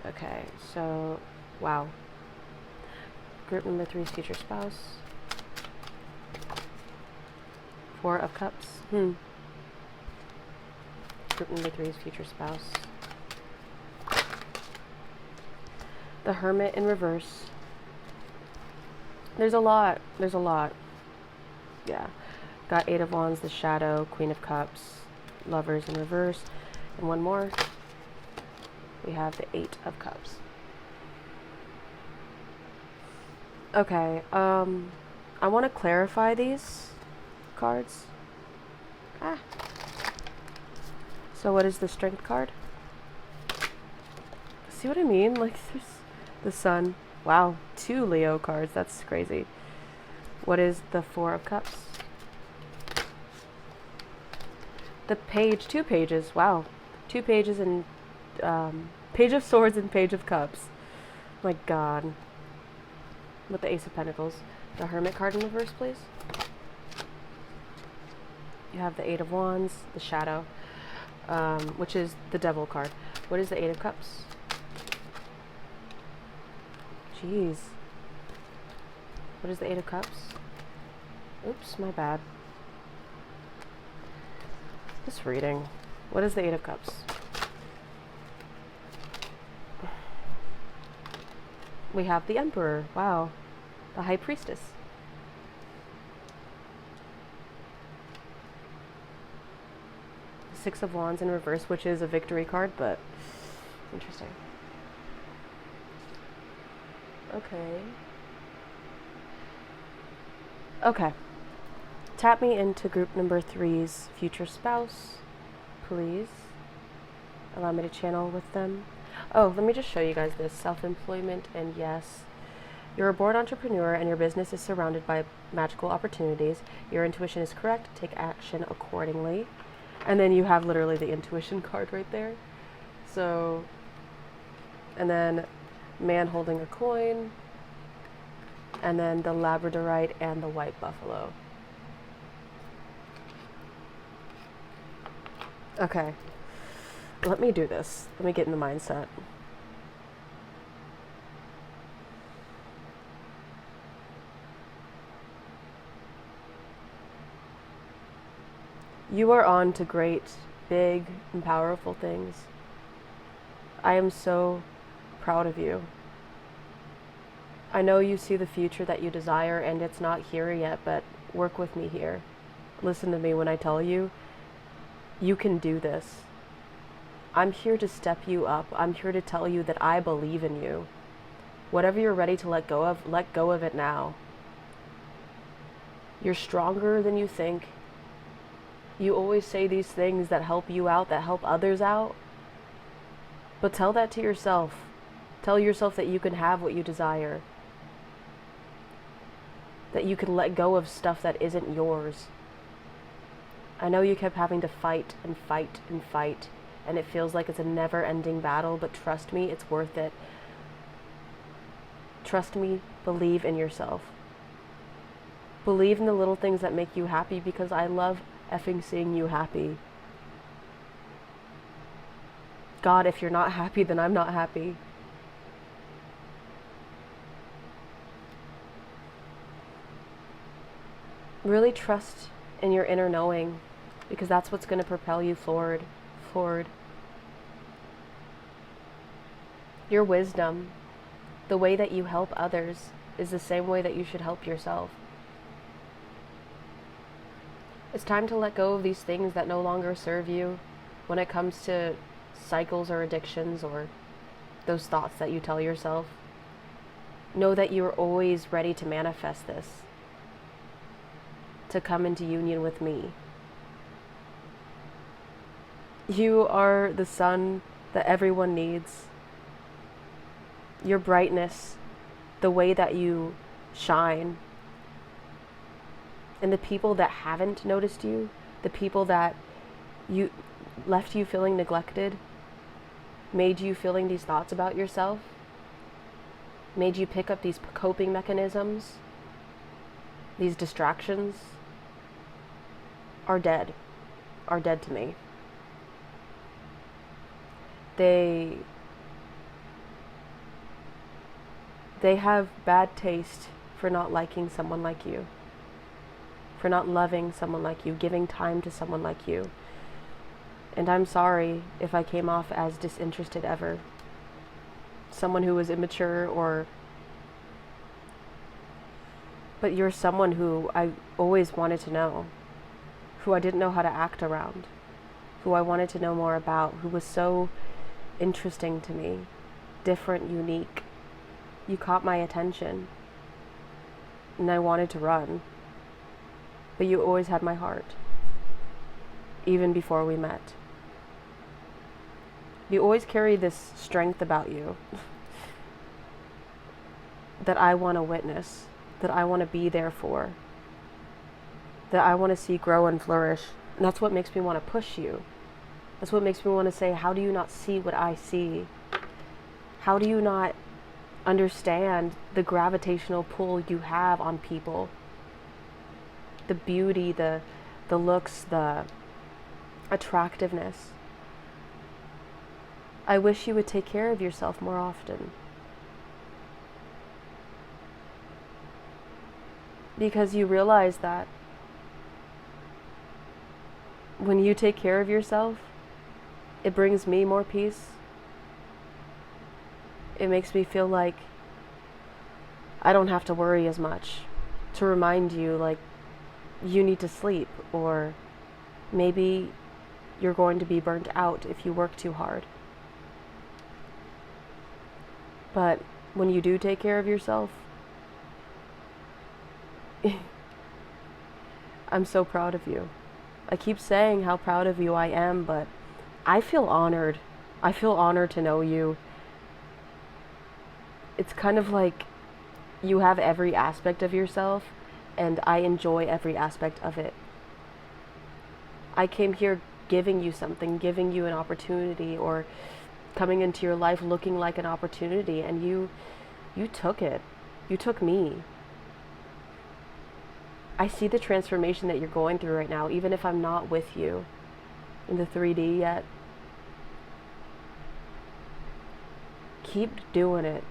S1: Okay, so, wow. Group number 3's future spouse. 4 of Cups. Group number 3's future spouse. The Hermit in reverse. There's a lot. Yeah. Got 8 of Wands, the Shadow, Queen of Cups, Lovers in reverse, and one more. We have the 8 of Cups. Okay, I want to clarify these cards. So what is the Strength card? See what I mean? Like, there's the Sun. Wow, 2 Leo cards. That's crazy. What is the 4 of Cups? The Page, 2 pages. Wow, 2 pages and Page of Swords and Page of Cups. My God. With the Ace of Pentacles. The Hermit card in reverse, please. You have the 8 of Wands, the Shadow, which is the Devil card. What is the 8 of Cups? Jeez. What is the 8 of Cups? Oops, my bad. This reading. What is the 8 of Cups? We have the Emperor. Wow. The High Priestess. The 6 of Wands in reverse, which is a victory card, but interesting. Okay. Tap me into group number 3's future spouse, please. Allow me to channel with them. Oh, let me just show you guys this. Self-employment, and yes. You're a born entrepreneur and your business is surrounded by magical opportunities. Your intuition is correct. Take action accordingly. And then you have literally the intuition card right there. So, and then man holding a coin. And then the Labradorite and the white buffalo. Okay, let me do this. Let me get in the mindset. You are on to great, big, and powerful things. I am so proud of you. I know you see the future that you desire and it's not here yet, but work with me here. Listen to me when I tell you, you can do this. I'm here to step you up. I'm here to tell you that I believe in you. Whatever you're ready to let go of it now. You're stronger than you think. You always say these things that help you out, that help others out. But tell that to yourself. Tell yourself that you can have what you desire. That you can let go of stuff that isn't yours. I know you kept having to fight and fight and fight, and it feels like it's a never-ending battle, but trust me, it's worth it. Trust me, believe in yourself. Believe in the little things that make you happy, because I love effing seeing you happy. God, if you're not happy, then I'm not happy. Really trust in your inner knowing, because that's what's going to propel you forward. Your wisdom, the way that you help others, is the same way that you should help yourself. It's time to let go of these things that no longer serve you when it comes to cycles or addictions or those thoughts that you tell yourself. Know that you're always ready to manifest this, to come into union with me. You are the sun that everyone needs. Your brightness, the way that you shine. And the people that haven't noticed you, the people that you left you feeling neglected, made you feeling these thoughts about yourself, made you pick up these coping mechanisms, these distractions, are dead to me. They have bad taste for not liking someone like you, for not loving someone like you, giving time to someone like you. And I'm sorry if I came off as disinterested ever. Someone who was immature but you're someone who I always wanted to know, who I didn't know how to act around, who I wanted to know more about, who was so interesting to me, different, unique. You caught my attention, and I wanted to run, but you always had my heart, even before we met. You always carry this strength about you that I want to witness, that I want to be there for, that I want to see grow and flourish. And that's what makes me want to push you. That's what makes me want to say, how do you not see what I see? How do you not understand the gravitational pull you have on people? The beauty, the looks, the attractiveness. I wish you would take care of yourself more often. Because you realize that when you take care of yourself, it brings me more peace. It makes me feel like I don't have to worry as much, to remind you, like, you need to sleep, or maybe you're going to be burnt out if you work too hard. But when you do take care of yourself, I'm so proud of you. I keep saying how proud of you I am, but I feel honored. I feel honored to know you. It's kind of like you have every aspect of yourself, and I enjoy every aspect of it. I came here giving you something, giving you an opportunity, or coming into your life looking like an opportunity, and you took it. You took me. I see the transformation that you're going through right now, even if I'm not with you in the 3D yet. Keep doing it.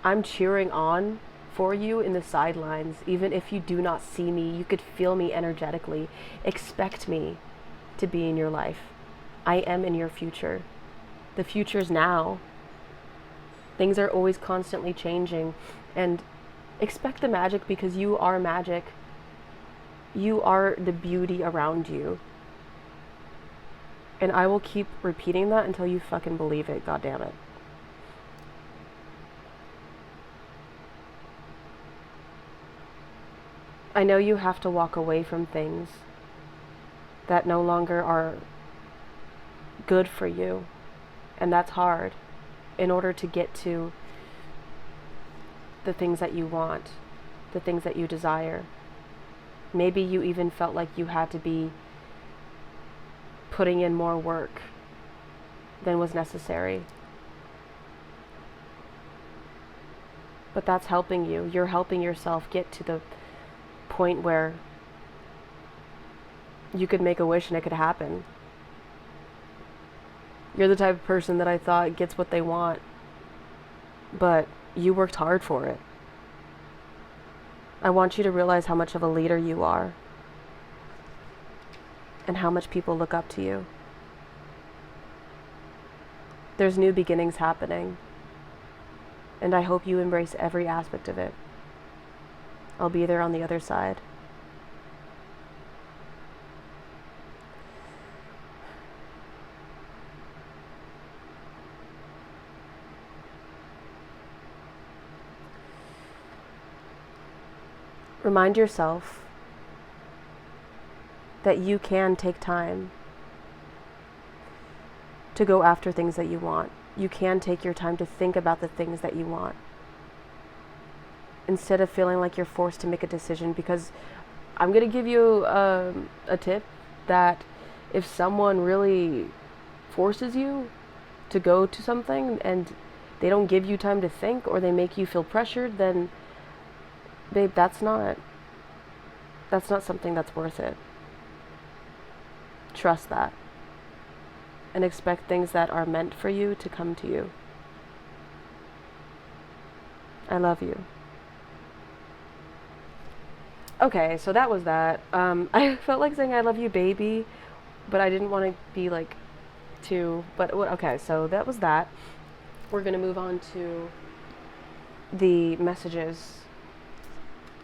S1: I'm cheering on for you in the sidelines. Even if you do not see me, you could feel me energetically. Expect me to be in your life. I am in your future. The future's now. Things are always constantly changing, and expect the magic, because you are magic. You are the beauty around you. And I will keep repeating that until you fucking believe it, god damn it. I know you have to walk away from things that no longer are good for you, and that's hard in order to get to the things that you want, the things that you desire. Maybe you even felt like you had to be putting in more work than was necessary. But that's helping you. You're helping yourself get to the point where you could make a wish and it could happen. You're the type of person that I thought gets what they want, but you worked hard for it. I want you to realize how much of a leader you are and how much people look up to you. There's new beginnings happening, and I hope you embrace every aspect of it. I'll be there on the other side. Remind yourself that you can take time to go after things that you want. You can take your time to think about the things that you want, instead of feeling like you're forced to make a decision. Because I'm going to give you a tip that if someone really forces you to go to something and they don't give you time to think, or they make you feel pressured, then babe, that's not something that's worth it. Trust that. And expect things that are meant for you to come to you. I love you. Okay, so that was that. I felt like saying I love you, baby, but I didn't want to be like too, but okay, so that was that. We're going to move on to the messages.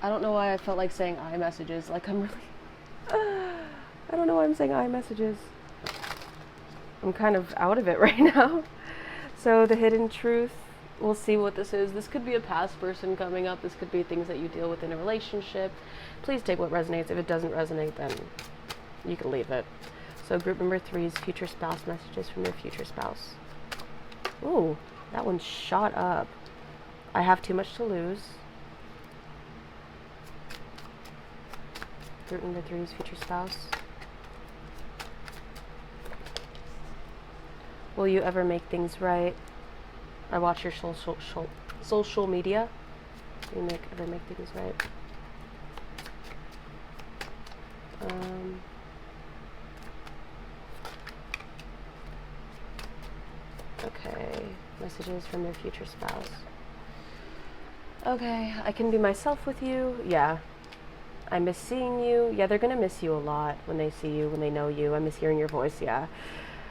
S1: I don't know why I felt like saying I messages. Like I'm really, I don't know why I'm saying I messages. I'm kind of out of it right now. So the hidden truth, we'll see what this is. This could be a past person coming up. This could be things that you deal with in a relationship. Please take what resonates. If it doesn't resonate, then you can leave it. So group number 3 is future spouse messages from your future spouse. Ooh, that one shot up. I have too much to lose. Group number 3 is future spouse. Will you ever make things right? I watch your social media. Will you ever make things right? Okay, messages from your future spouse. Okay, I can be myself with you. Yeah. I miss seeing you. Yeah, they're gonna miss you a lot when they see you, when they know you. I miss hearing your voice, yeah.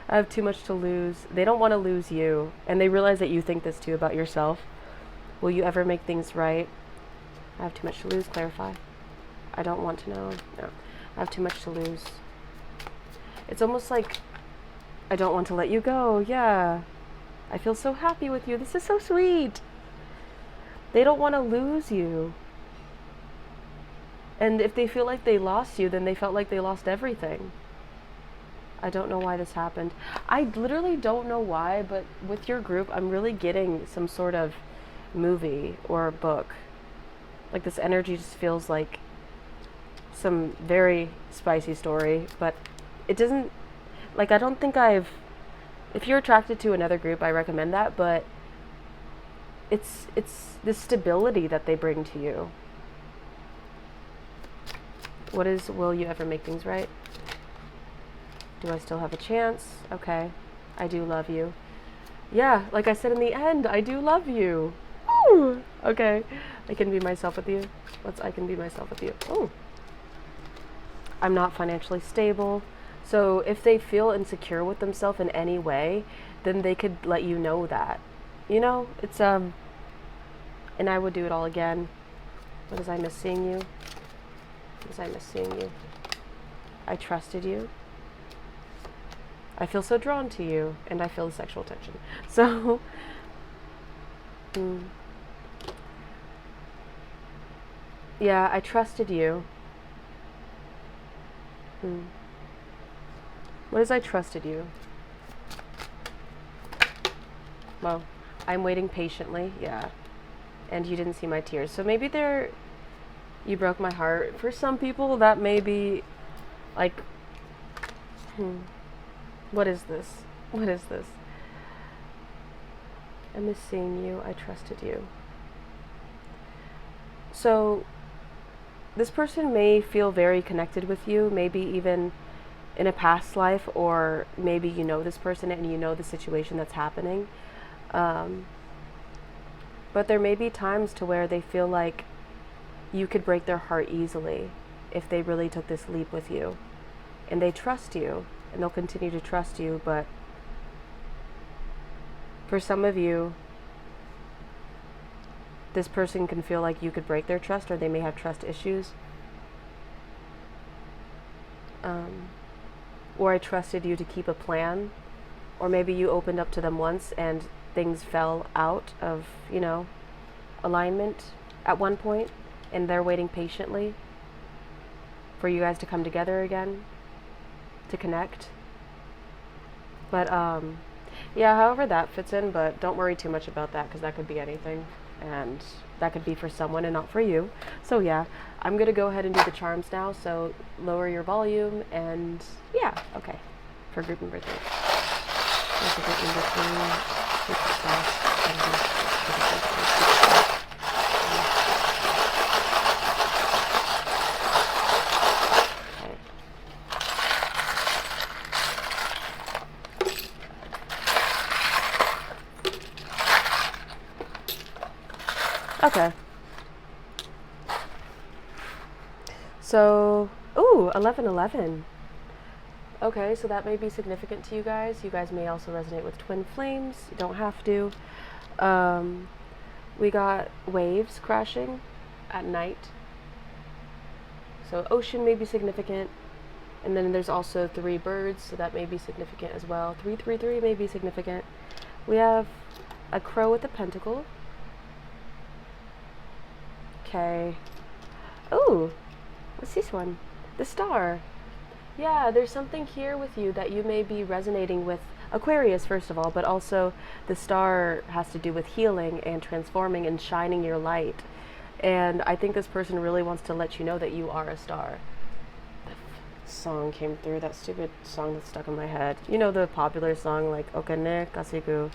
S1: I have too much to lose. They don't want to lose you, and they realize that you think this too about yourself. Will you ever make things right? I have too much to lose. Clarify. I don't want to know. No. I have too much to lose. It's almost like I don't want to let you go. Yeah. I feel so happy with you. This is so sweet. They don't want to lose you. And if they feel like they lost you, then they felt like they lost everything. I don't know why this happened. I literally don't know why, but with your group, I'm really getting some sort of movie or book. Like this energy just feels like some very spicy story, but it doesn't, like I don't think if you're attracted to another group, I recommend that, but it's the stability that they bring to you. What is, will you ever make things right? Do I still have a chance? Okay. I do love you. Yeah, like I said in the end, I do love you. Woo! Okay. I can be myself with you. I can be myself with you. Oh. I'm not financially stable. So if they feel insecure with themselves in any way, then they could let you know that. You know, it's, and I would do it all again. What is I miss seeing you? What is I miss seeing you? I trusted you. I feel so drawn to you, and I feel the sexual tension. So, yeah, I trusted you. What is I trusted you? Well, I'm waiting patiently, yeah. And you didn't see my tears. So maybe you broke my heart. For some people, that may be, like, what is this? What is this? I miss seeing you. I trusted you. So, this person may feel very connected with you, maybe even in a past life, or maybe you know this person and you know the situation that's happening. But there may be times to where they feel like you could break their heart easily if they really took this leap with you. And they trust you, and they'll continue to trust you, but for some of you, this person can feel like you could break their trust, or they may have trust issues. Or I trusted you to keep a plan, or maybe you opened up to them once and things fell out of, alignment at one point, and they're waiting patiently for you guys to come together again, to connect. But, yeah, however that fits in, but don't worry too much about that, because that could be anything, and that could be for someone and not for you. So yeah, I'm going to go ahead and do the charms now, so lower your volume, and yeah, okay, for group number 3. There's a group number 3, okay. So, ooh, 1111. Okay, so that may be significant to you guys. You guys may also resonate with twin flames. You don't have to. We got waves crashing at night. So ocean may be significant. And then there's also 3 birds, so that may be significant as well. 333 may be significant. We have a crow with a pentacle. Okay. Ooh, what's this one? The star. Yeah, there's something here with you that you may be resonating with Aquarius, first of all, but also the star has to do with healing and transforming and shining your light. And I think this person really wants to let you know that you are a star. The song came through, that stupid song that's stuck in my head. You know the popular song like Okane Kasiku,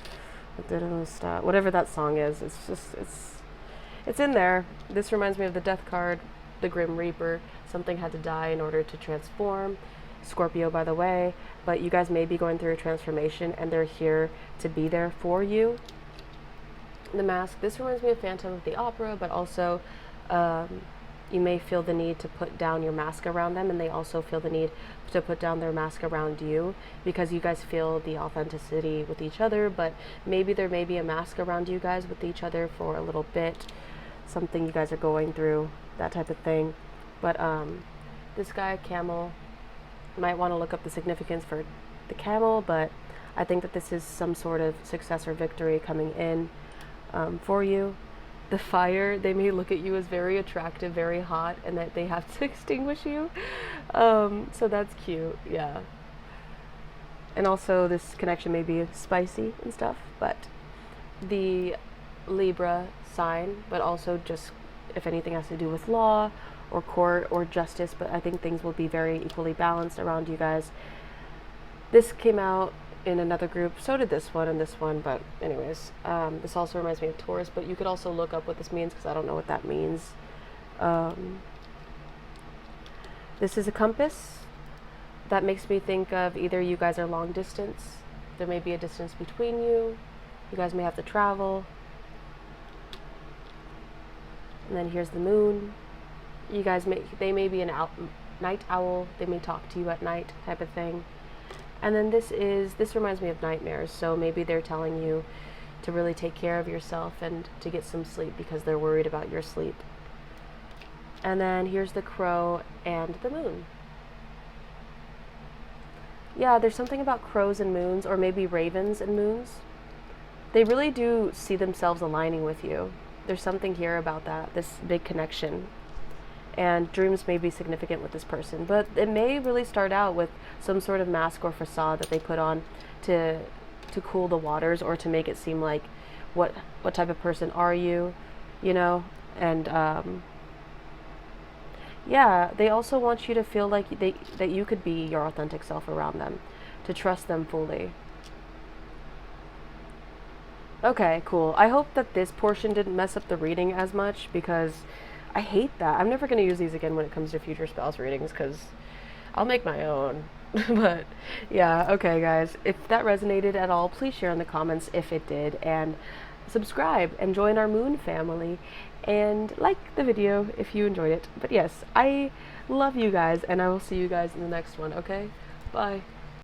S1: whatever that song is. It's in there. This reminds me of the Death card, the Grim Reaper. Something had to die in order to transform. Scorpio, by the way. But you guys may be going through a transformation, and they're here to be there for you. The mask. This reminds me of Phantom of the Opera, but also you may feel the need to put down your mask around them, and they also feel the need to put down their mask around you, because you guys feel the authenticity with each other, but maybe there may be a mask around you guys with each other for a little bit. Something you guys are going through, that type of thing. But this guy, camel, might want to look up the significance for the camel, but I think that this is some sort of success or victory coming in for you. The fire, they may look at you as very attractive, very hot, and that they have to extinguish you. So that's cute, yeah. And also this connection may be spicy and stuff, but the Libra sign, but also just if anything has to do with law or court or justice, but I think things will be very equally balanced around you guys. This came out in another group, so did this one and this one, but anyways, this also reminds me of Taurus, but you could also look up what this means, because I don't know what that means. This is a compass. That makes me think of either you guys are long distance, there may be a distance between you, you guys may have to travel. And then here's the moon. You guys they may be a night owl, they may talk to you at night type of thing. And then this reminds me of nightmares, so maybe they're telling you to really take care of yourself and to get some sleep because they're worried about your sleep. And then here's the crow and the moon. Yeah, there's something about crows and moons, or maybe ravens and moons. They really do see themselves aligning with you. There's something here about that, this big connection. And dreams may be significant with this person, but it may really start out with some sort of mask or facade that they put on to cool the waters, or to make it seem like what type of person are you, you know? And yeah, they also want you to feel like that you could be your authentic self around them, to trust them fully. Okay, cool. I hope that this portion didn't mess up the reading as much, because I hate that. I'm never going to use these again when it comes to future spouse readings, because I'll make my own. But yeah, okay, guys. If that resonated at all, please share in the comments if it did, and subscribe and join our moon family, and like the video if you enjoyed it. But yes, I love you guys, and I will see you guys in the next one, okay? Bye.